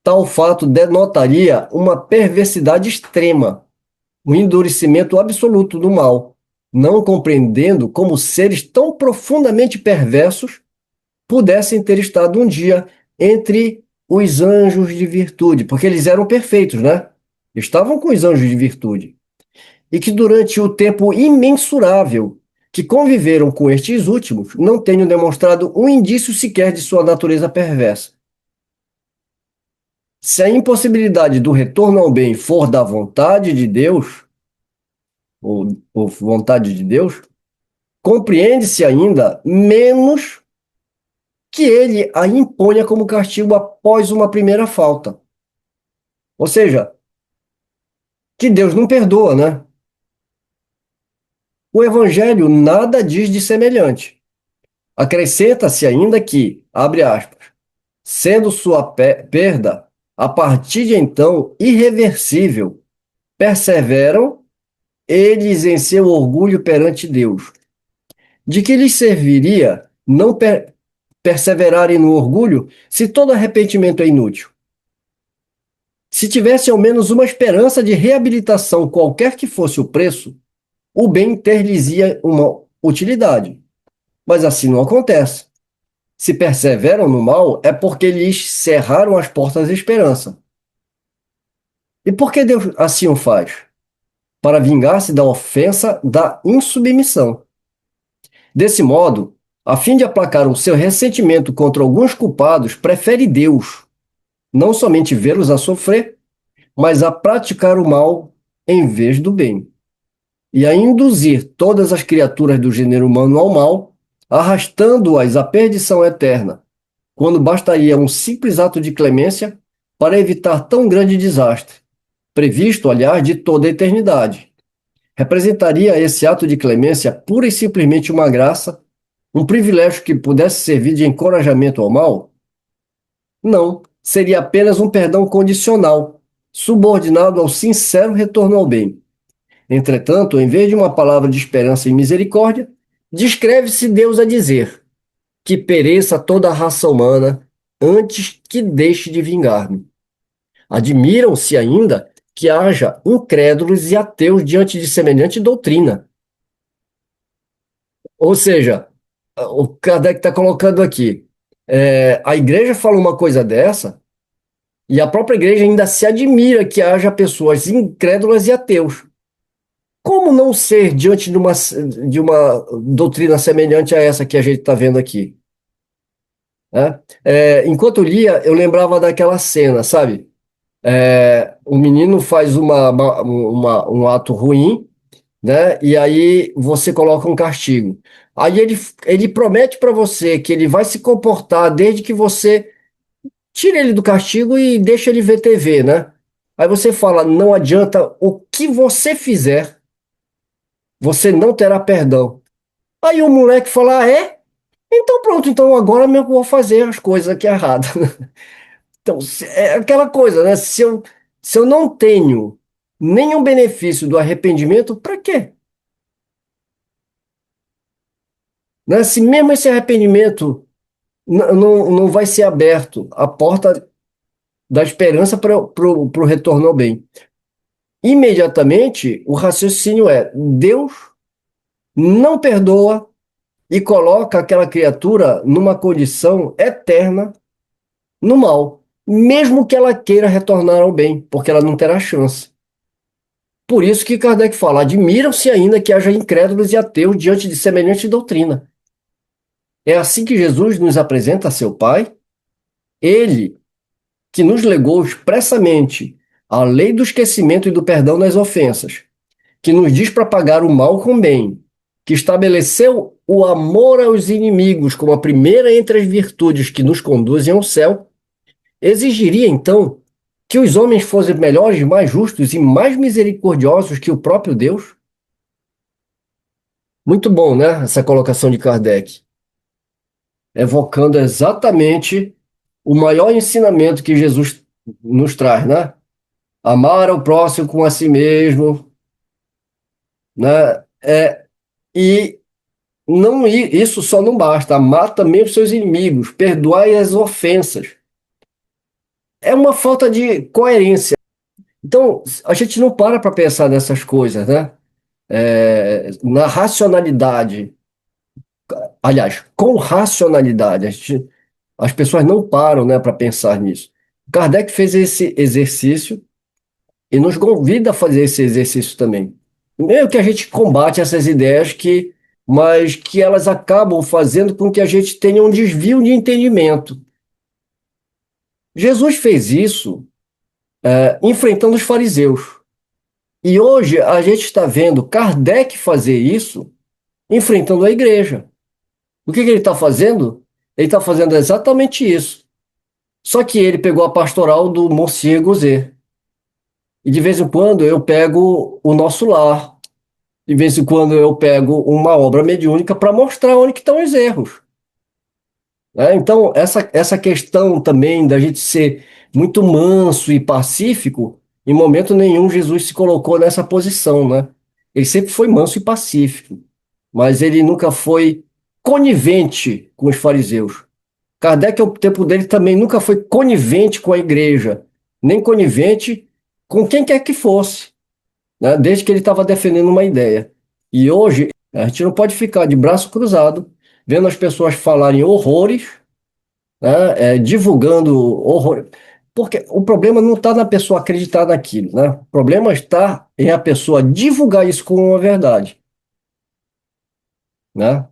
tal fato denotaria uma perversidade extrema, um endurecimento absoluto do mal, não compreendendo como seres tão profundamente perversos pudessem ter estado um dia entre os anjos de virtude, porque eles eram perfeitos, né? Estavam com os anjos de virtude. E que durante o tempo imensurável que conviveram com estes últimos, não tenham demonstrado um indício sequer de sua natureza perversa. Se a impossibilidade do retorno ao bem for da vontade de Deus, ou vontade de Deus, compreende-se ainda menos que ele a imponha como castigo após uma primeira falta. Ou seja, que Deus não perdoa, né? O Evangelho nada diz de semelhante. Acrescenta-se ainda que, abre aspas, sendo sua perda, a partir de então, irreversível, perseveram eles em seu orgulho perante Deus. De que lhes serviria não perseverarem no orgulho se todo arrependimento é inútil? Se tivesse ao menos uma esperança de reabilitação, qualquer que fosse o preço, o bem ter-lhes-ia uma utilidade. Mas assim não acontece. Se perseveram no mal, é porque lhes cerraram as portas da esperança. E por que Deus assim o faz? Para vingar-se da ofensa da insubmissão. Desse modo, a fim de aplacar o seu ressentimento contra alguns culpados, prefere Deus não somente vê-los a sofrer, mas a praticar o mal em vez do bem, e a induzir todas as criaturas do gênero humano ao mal, arrastando-as à perdição eterna, quando bastaria um simples ato de clemência para evitar tão grande desastre, previsto, aliás, de toda a eternidade. Representaria esse ato de clemência pura e simplesmente uma graça, um privilégio que pudesse servir de encorajamento ao mal? Não, seria apenas um perdão condicional, subordinado ao sincero retorno ao bem. Entretanto, em vez de uma palavra de esperança e misericórdia, descreve-se Deus a dizer: que pereça toda a raça humana antes que deixe de vingar-me. Admiram-se ainda que haja incrédulos e ateus diante de semelhante doutrina. Ou seja, o Kardec está colocando aqui, a igreja fala uma coisa dessa, e a própria igreja ainda se admira que haja pessoas incrédulas e ateus. Como não ser diante de uma doutrina semelhante a essa que a gente está vendo aqui? Né? Enquanto eu lia, eu lembrava daquela cena, sabe? O menino faz um ato ruim, né? E aí você coloca um castigo. Aí ele promete para você que ele vai se comportar desde que você tire ele do castigo e deixa ele ver TV, né? Aí você fala, não adianta o que você fizer, você não terá perdão. Aí o moleque fala, ah, é? Então pronto, então agora mesmo eu vou fazer as coisas aqui erradas. Então, é aquela coisa, né? Se eu não tenho nenhum benefício do arrependimento, para quê? Né? Se mesmo esse arrependimento não vai ser aberto a porta da esperança para o retorno ao bem. Imediatamente, o raciocínio é: Deus não perdoa e coloca aquela criatura numa condição eterna no mal, mesmo que ela queira retornar ao bem, porque ela não terá chance. Por isso que Kardec fala: admiram-se ainda que haja incrédulos e ateus diante de semelhante doutrina. É assim que Jesus nos apresenta a seu Pai, ele que nos legou expressamente a lei do esquecimento e do perdão das ofensas, que nos diz para pagar o mal com bem, que estabeleceu o amor aos inimigos como a primeira entre as virtudes que nos conduzem ao céu, exigiria então que os homens fossem melhores, mais justos e mais misericordiosos que o próprio Deus? Muito bom, né? Essa colocação de Kardec, evocando exatamente o maior ensinamento que Jesus nos traz, né? Amar ao próximo como a si mesmo, né? E não, isso só não basta. Amar também os seus inimigos, perdoai as ofensas. É uma falta de coerência. Então, a gente não para pensar nessas coisas, né? Na racionalidade. Aliás, com racionalidade. As pessoas não param, né, para pensar nisso. Kardec fez esse exercício e nos convida a fazer esse exercício também. Meio que a gente combate essas ideias mas que elas acabam fazendo com que a gente tenha um desvio de entendimento. Jesus fez isso, enfrentando os fariseus. E hoje a gente está vendo Kardec fazer isso enfrentando a igreja. O que ele está fazendo? Ele está fazendo exatamente isso. Só que ele pegou a pastoral do Monsieur Gauzet. E de vez em quando eu pego o Nosso Lar. De vez em quando eu pego uma obra mediúnica para mostrar onde que estão os erros. Né? Então, essa questão também da gente ser muito manso e pacífico, em momento nenhum Jesus se colocou nessa posição, né? Ele sempre foi manso e pacífico, mas ele nunca foi conivente com os fariseus. Kardec, ao tempo dele, também nunca foi conivente com a igreja, nem conivente com quem quer que fosse, né? Desde que ele estava defendendo uma ideia. E hoje, a gente não pode ficar de braço cruzado, vendo as pessoas falarem horrores, né, divulgando horror. Porque o problema não está na pessoa acreditar naquilo, né? O problema está em a pessoa divulgar isso como uma verdade, né?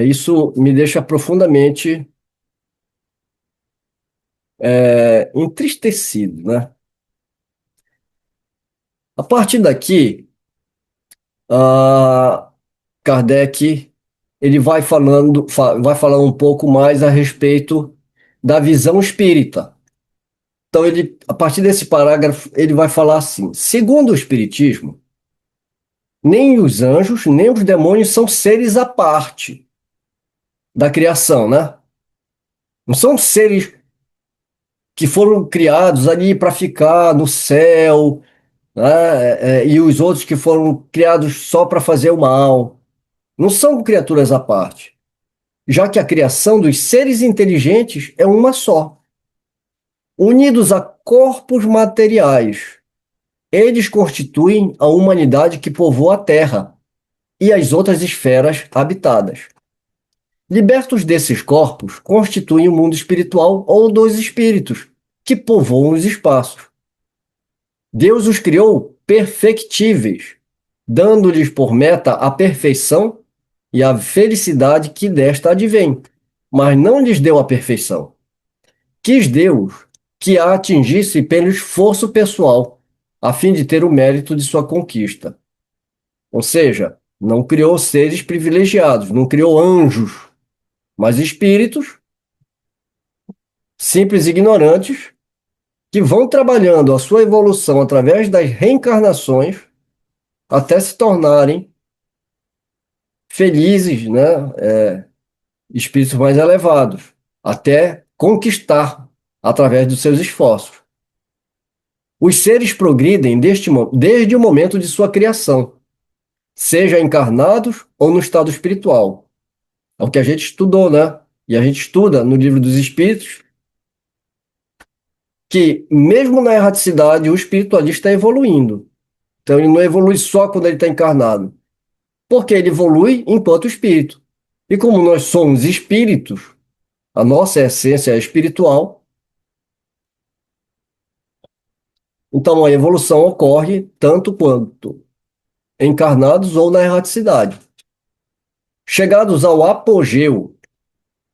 Isso me deixa profundamente entristecido, né? A partir daqui, ah, Kardec ele vai falando um pouco mais a respeito da visão espírita. Então, a partir desse parágrafo, ele vai falar assim: segundo o Espiritismo, nem os anjos, nem os demônios são seres à parte da criação, né? Não são seres que foram criados ali para ficar no céu, né? E os outros que foram criados só para fazer o mal. Não são criaturas à parte, já que a criação dos seres inteligentes é uma só, unidos a corpos materiais. Eles constituem a humanidade que povoa a Terra e as outras esferas habitadas. Libertos desses corpos, constituem o mundo espiritual ou dos espíritos, que povoam os espaços. Deus os criou perfectíveis, dando-lhes por meta a perfeição e a felicidade que desta advém, mas não lhes deu a perfeição. Quis Deus que a atingisse pelo esforço pessoal, a fim de ter o mérito de sua conquista. Ou seja, não criou seres privilegiados, não criou anjos, mas espíritos simples e ignorantes que vão trabalhando a sua evolução através das reencarnações até se tornarem felizes, né? Espíritos mais elevados, até conquistar através dos seus esforços. Os seres progridem desde o momento de sua criação, seja encarnados ou no estado espiritual. É o que a gente estudou, né? E a gente estuda no Livro dos Espíritos que, mesmo na erraticidade, o espiritualista está evoluindo. Então, ele não evolui só quando ele está encarnado, porque ele evolui enquanto espírito. E como nós somos espíritos, a nossa essência é espiritual, então a evolução ocorre tanto quanto encarnados ou na erraticidade. Chegados ao apogeu,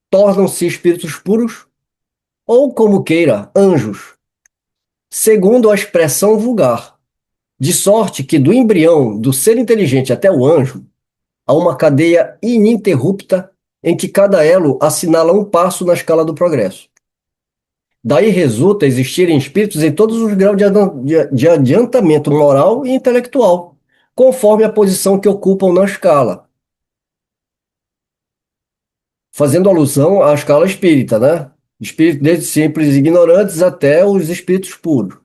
tornam-se espíritos puros ou, como queira, anjos, segundo a expressão vulgar, de sorte que do embrião do ser inteligente até o anjo, há uma cadeia ininterrupta em que cada elo assinala um passo na escala do progresso. Daí resulta existirem espíritos em todos os graus de adiantamento moral e intelectual, conforme a posição que ocupam na escala. Fazendo alusão à escala espírita, né? Espíritos desde simples e ignorantes até os espíritos puros.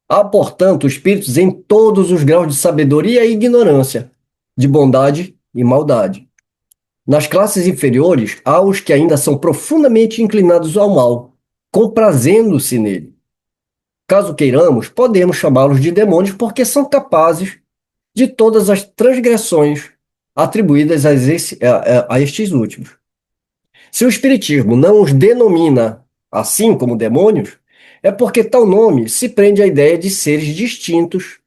Há, portanto, espíritos em todos os graus de sabedoria e ignorância, de bondade e maldade. Nas classes inferiores, há os que ainda são profundamente inclinados ao mal, comprazendo-se nele. Caso queiramos, podemos chamá-los de demônios porque são capazes de todas as transgressões atribuídas a estes últimos. Se o Espiritismo não os denomina assim como demônios, é porque tal nome se prende à ideia de seres distintos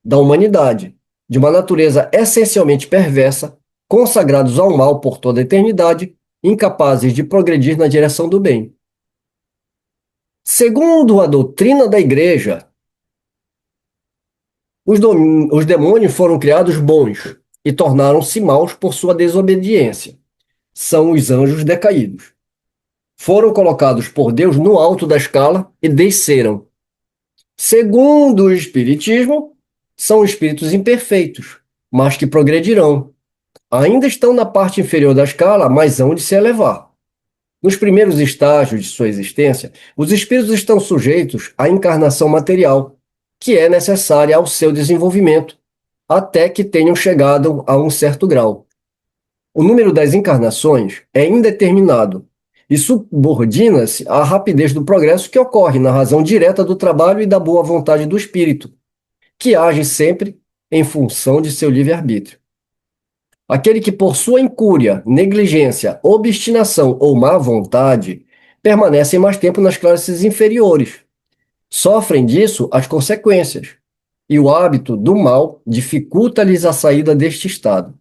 da humanidade, de uma natureza essencialmente perversa, consagrados ao mal por toda a eternidade, incapazes de progredir na direção do bem. Segundo a doutrina da Igreja, os demônios foram criados bons, e tornaram-se maus por sua desobediência. São os anjos decaídos. Foram colocados por Deus no alto da escala e desceram. Segundo o Espiritismo, são espíritos imperfeitos, mas que progredirão. Ainda estão na parte inferior da escala, mas hão de se elevar. Nos primeiros estágios de sua existência, os espíritos estão sujeitos à encarnação material, que é necessária ao seu desenvolvimento, até que tenham chegado a um certo grau. O número das encarnações é indeterminado e subordina-se à rapidez do progresso que ocorre na razão direta do trabalho e da boa vontade do espírito, que age sempre em função de seu livre-arbítrio. Aquele que, por sua incúria, negligência, obstinação ou má vontade, permanecem mais tempo nas classes inferiores. Sofrem disso as consequências, e o hábito do mal dificulta-lhes a saída deste estado.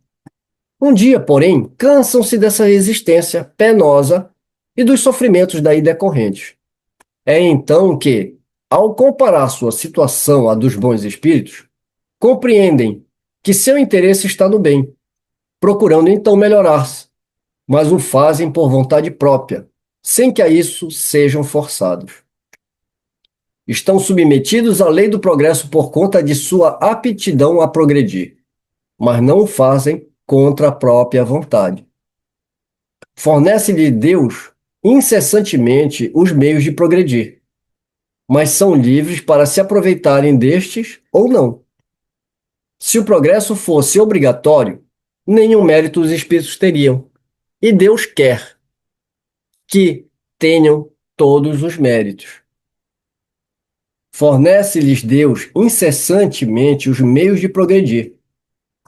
Um dia, porém, cansam-se dessa existência penosa e dos sofrimentos daí decorrentes. É então que, ao comparar sua situação à dos bons espíritos, compreendem que seu interesse está no bem, procurando então melhorar-se, mas o fazem por vontade própria, sem que a isso sejam forçados. Estão submetidos à lei do progresso por conta de sua aptidão a progredir, mas não o fazem contra a própria vontade. Fornece-lhe Deus incessantemente os meios de progredir, mas são livres para se aproveitarem destes ou não. Se o progresso fosse obrigatório, nenhum mérito os espíritos teriam, e Deus quer que tenham todos os méritos. Fornece-lhes Deus incessantemente os meios de progredir,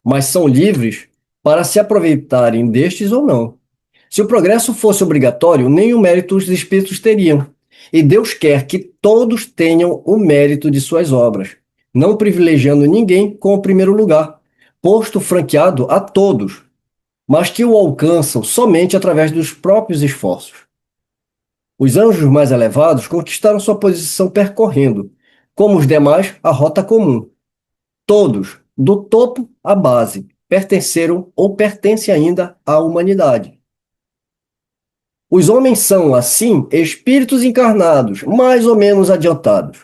mas são livres para se aproveitarem destes ou não. Se o progresso fosse obrigatório, nenhum mérito os espíritos teriam, e Deus quer que todos tenham o mérito de suas obras, não privilegiando ninguém com o primeiro lugar, posto franqueado a todos, mas que o alcançam somente através dos próprios esforços. Os anjos mais elevados conquistaram sua posição percorrendo, como os demais, a rota comum. Todos, do topo à base, pertenceram ou pertencem ainda à humanidade. Os homens são, assim, espíritos encarnados, mais ou menos adiantados.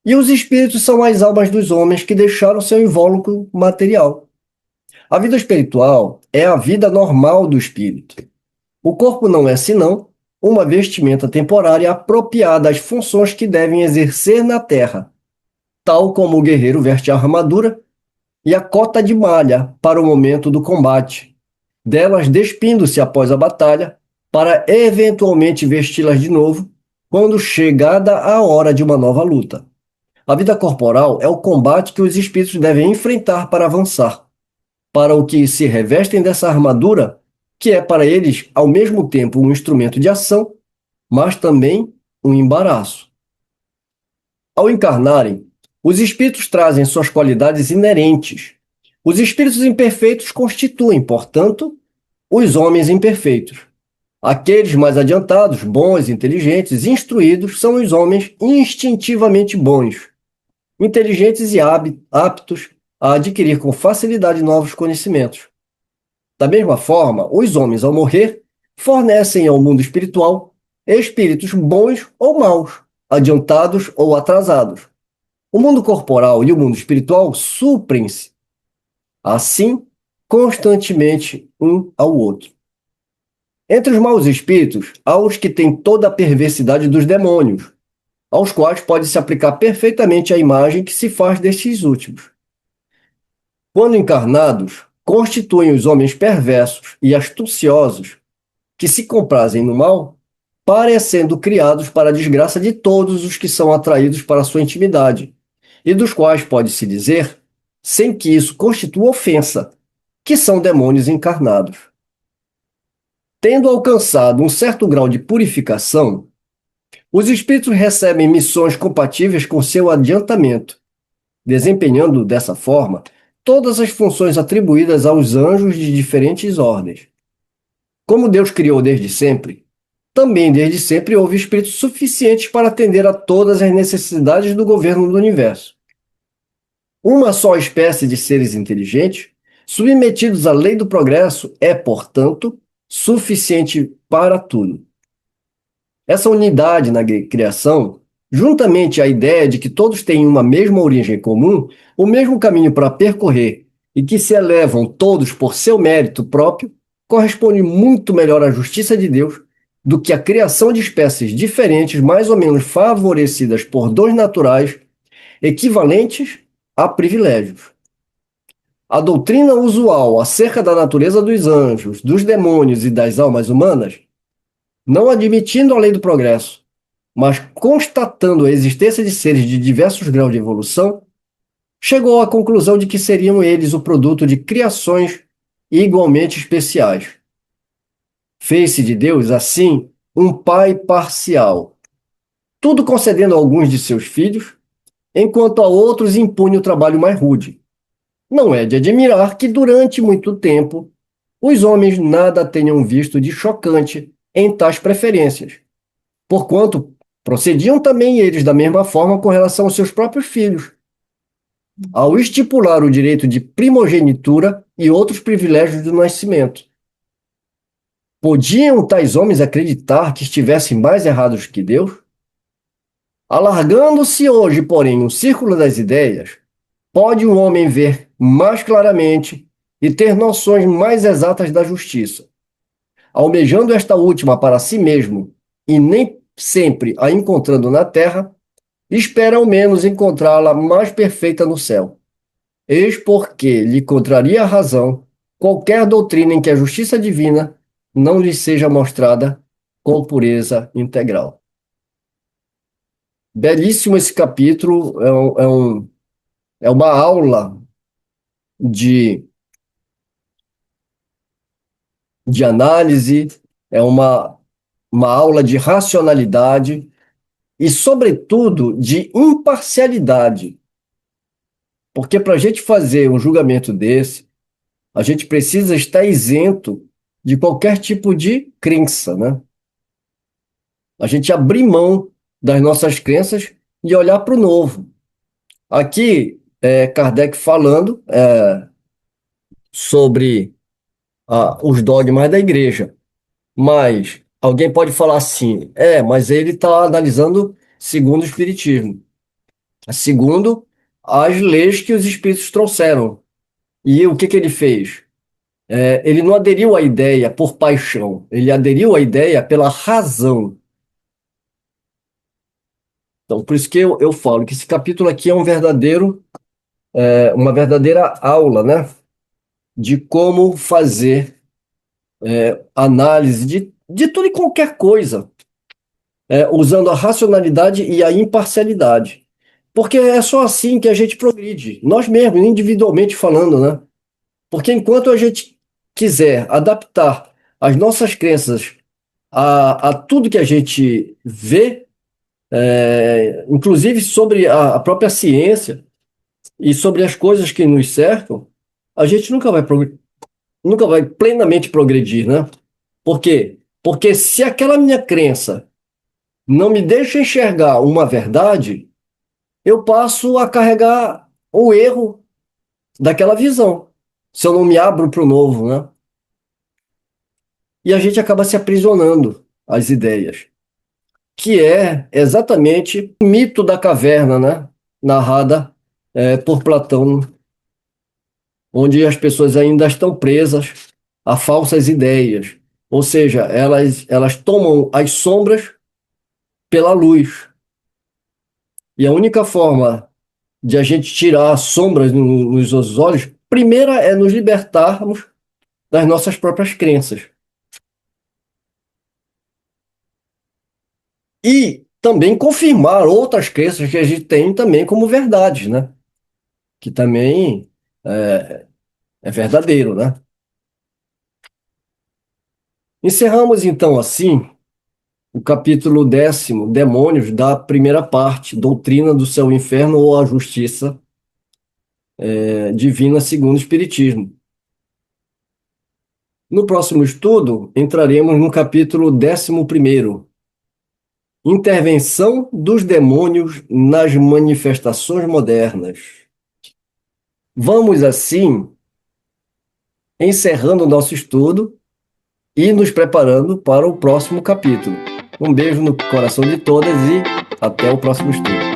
E os espíritos são as almas dos homens que deixaram seu invólucro material. A vida espiritual é a vida normal do espírito. O corpo não é senão uma vestimenta temporária apropriada às funções que devem exercer na terra, tal como o guerreiro veste a armadura e a cota de malha para o momento do combate, delas despindo-se após a batalha, para eventualmente vesti-las de novo quando chegada a hora de uma nova luta. A vida corporal é o combate que os espíritos devem enfrentar para avançar, para o que se revestem dessa armadura, que é para eles ao mesmo tempo um instrumento de ação, mas também um embaraço. Ao encarnarem, os espíritos trazem suas qualidades inerentes. Os espíritos imperfeitos constituem, portanto, os homens imperfeitos. Aqueles mais adiantados, bons, inteligentes, instruídos, são os homens instintivamente bons, inteligentes e aptos a adquirir com facilidade novos conhecimentos. Da mesma forma, os homens, ao morrer, fornecem ao mundo espiritual espíritos bons ou maus, adiantados ou atrasados. O mundo corporal e o mundo espiritual suprem-se, assim, constantemente um ao outro. Entre os maus espíritos, há os que têm toda a perversidade dos demônios, aos quais pode-se aplicar perfeitamente a imagem que se faz destes últimos. Quando encarnados, constituem os homens perversos e astuciosos, que se comprazem no mal, parecendo criados para a desgraça de todos os que são atraídos para a sua intimidade, e dos quais pode-se dizer, sem que isso constitua ofensa, que são demônios encarnados. Tendo alcançado um certo grau de purificação, os espíritos recebem missões compatíveis com seu adiantamento, desempenhando dessa forma todas as funções atribuídas aos anjos de diferentes ordens. Como Deus criou desde sempre, também desde sempre houve espíritos suficientes para atender a todas as necessidades do governo do universo. Uma só espécie de seres inteligentes submetidos à lei do progresso, é, portanto, suficiente para tudo. Essa unidade na criação, juntamente à ideia de que todos têm uma mesma origem comum, o mesmo caminho para percorrer e que se elevam todos por seu mérito próprio, corresponde muito melhor à justiça de Deus do que a criação de espécies diferentes, mais ou menos favorecidas por dons naturais, equivalentes a privilégios. A doutrina usual acerca da natureza dos anjos, dos demônios e das almas humanas, não admitindo a lei do progresso, mas constatando a existência de seres de diversos graus de evolução, chegou à conclusão de que seriam eles o produto de criações igualmente especiais. Fez-se de Deus, assim, um pai parcial, tudo concedendo a alguns de seus filhos, enquanto a outros impunha o trabalho mais rude. Não é de admirar que, durante muito tempo, os homens nada tenham visto de chocante em tais preferências, porquanto procediam também eles da mesma forma com relação aos seus próprios filhos, ao estipular o direito de primogenitura e outros privilégios do nascimento. Podiam tais homens acreditar que estivessem mais errados que Deus? Alargando-se hoje, porém, o círculo das ideias, pode o homem ver mais claramente e ter noções mais exatas da justiça. Almejando esta última para si mesmo e nem sempre a encontrando na terra, espera ao menos encontrá-la mais perfeita no céu. Eis porque lhe contraria a razão qualquer doutrina em que a justiça divina não lhe seja mostrada com pureza integral. Belíssimo esse capítulo, é uma aula de análise, é uma aula de racionalidade e, sobretudo, de imparcialidade. Porque para a gente fazer um julgamento desse, a gente precisa estar isento de qualquer tipo de crença, né? A gente abrir mão das nossas crenças e olhar para o novo. Aqui, Kardec falando sobre os dogmas da igreja. Mas alguém pode falar assim, mas ele está analisando segundo o Espiritismo, segundo as leis que os Espíritos trouxeram. E o que ele fez? Ele não aderiu à ideia por paixão, ele aderiu à ideia pela razão. Então, por isso que eu falo que esse capítulo aqui é uma verdadeira aula, né, de como fazer análise de tudo e qualquer coisa, usando a racionalidade e a imparcialidade. Porque é só assim que a gente progride, nós mesmos, individualmente falando, né? Porque enquanto a gente quiser adaptar as nossas crenças a tudo que a gente vê, inclusive sobre a própria ciência e sobre as coisas que nos cercam, a gente nunca vai plenamente progredir, né? Por quê? Porque se aquela minha crença não me deixa enxergar uma verdade, eu passo a carregar o erro daquela visão, se eu não me abro para o novo, né? E a gente acaba se aprisionando às ideias, que é exatamente o mito da caverna, né? Narrada por Platão, onde as pessoas ainda estão presas a falsas ideias, ou seja, elas tomam as sombras pela luz. E a única forma de a gente tirar as sombras nos nossos olhos, primeira é nos libertarmos das nossas próprias crenças. E também confirmar outras crenças que a gente tem também como verdades, né? Que também é verdadeiro, né? Encerramos então assim o capítulo 10º, Demônios, da primeira parte, Doutrina do Céu e Inferno ou a Justiça Divina segundo o Espiritismo. No próximo estudo, entraremos no capítulo 11º, Intervenção dos demônios nas manifestações modernas. Vamos, assim, encerrando o nosso estudo e nos preparando para o próximo capítulo. Um beijo no coração de todas e até o próximo estudo.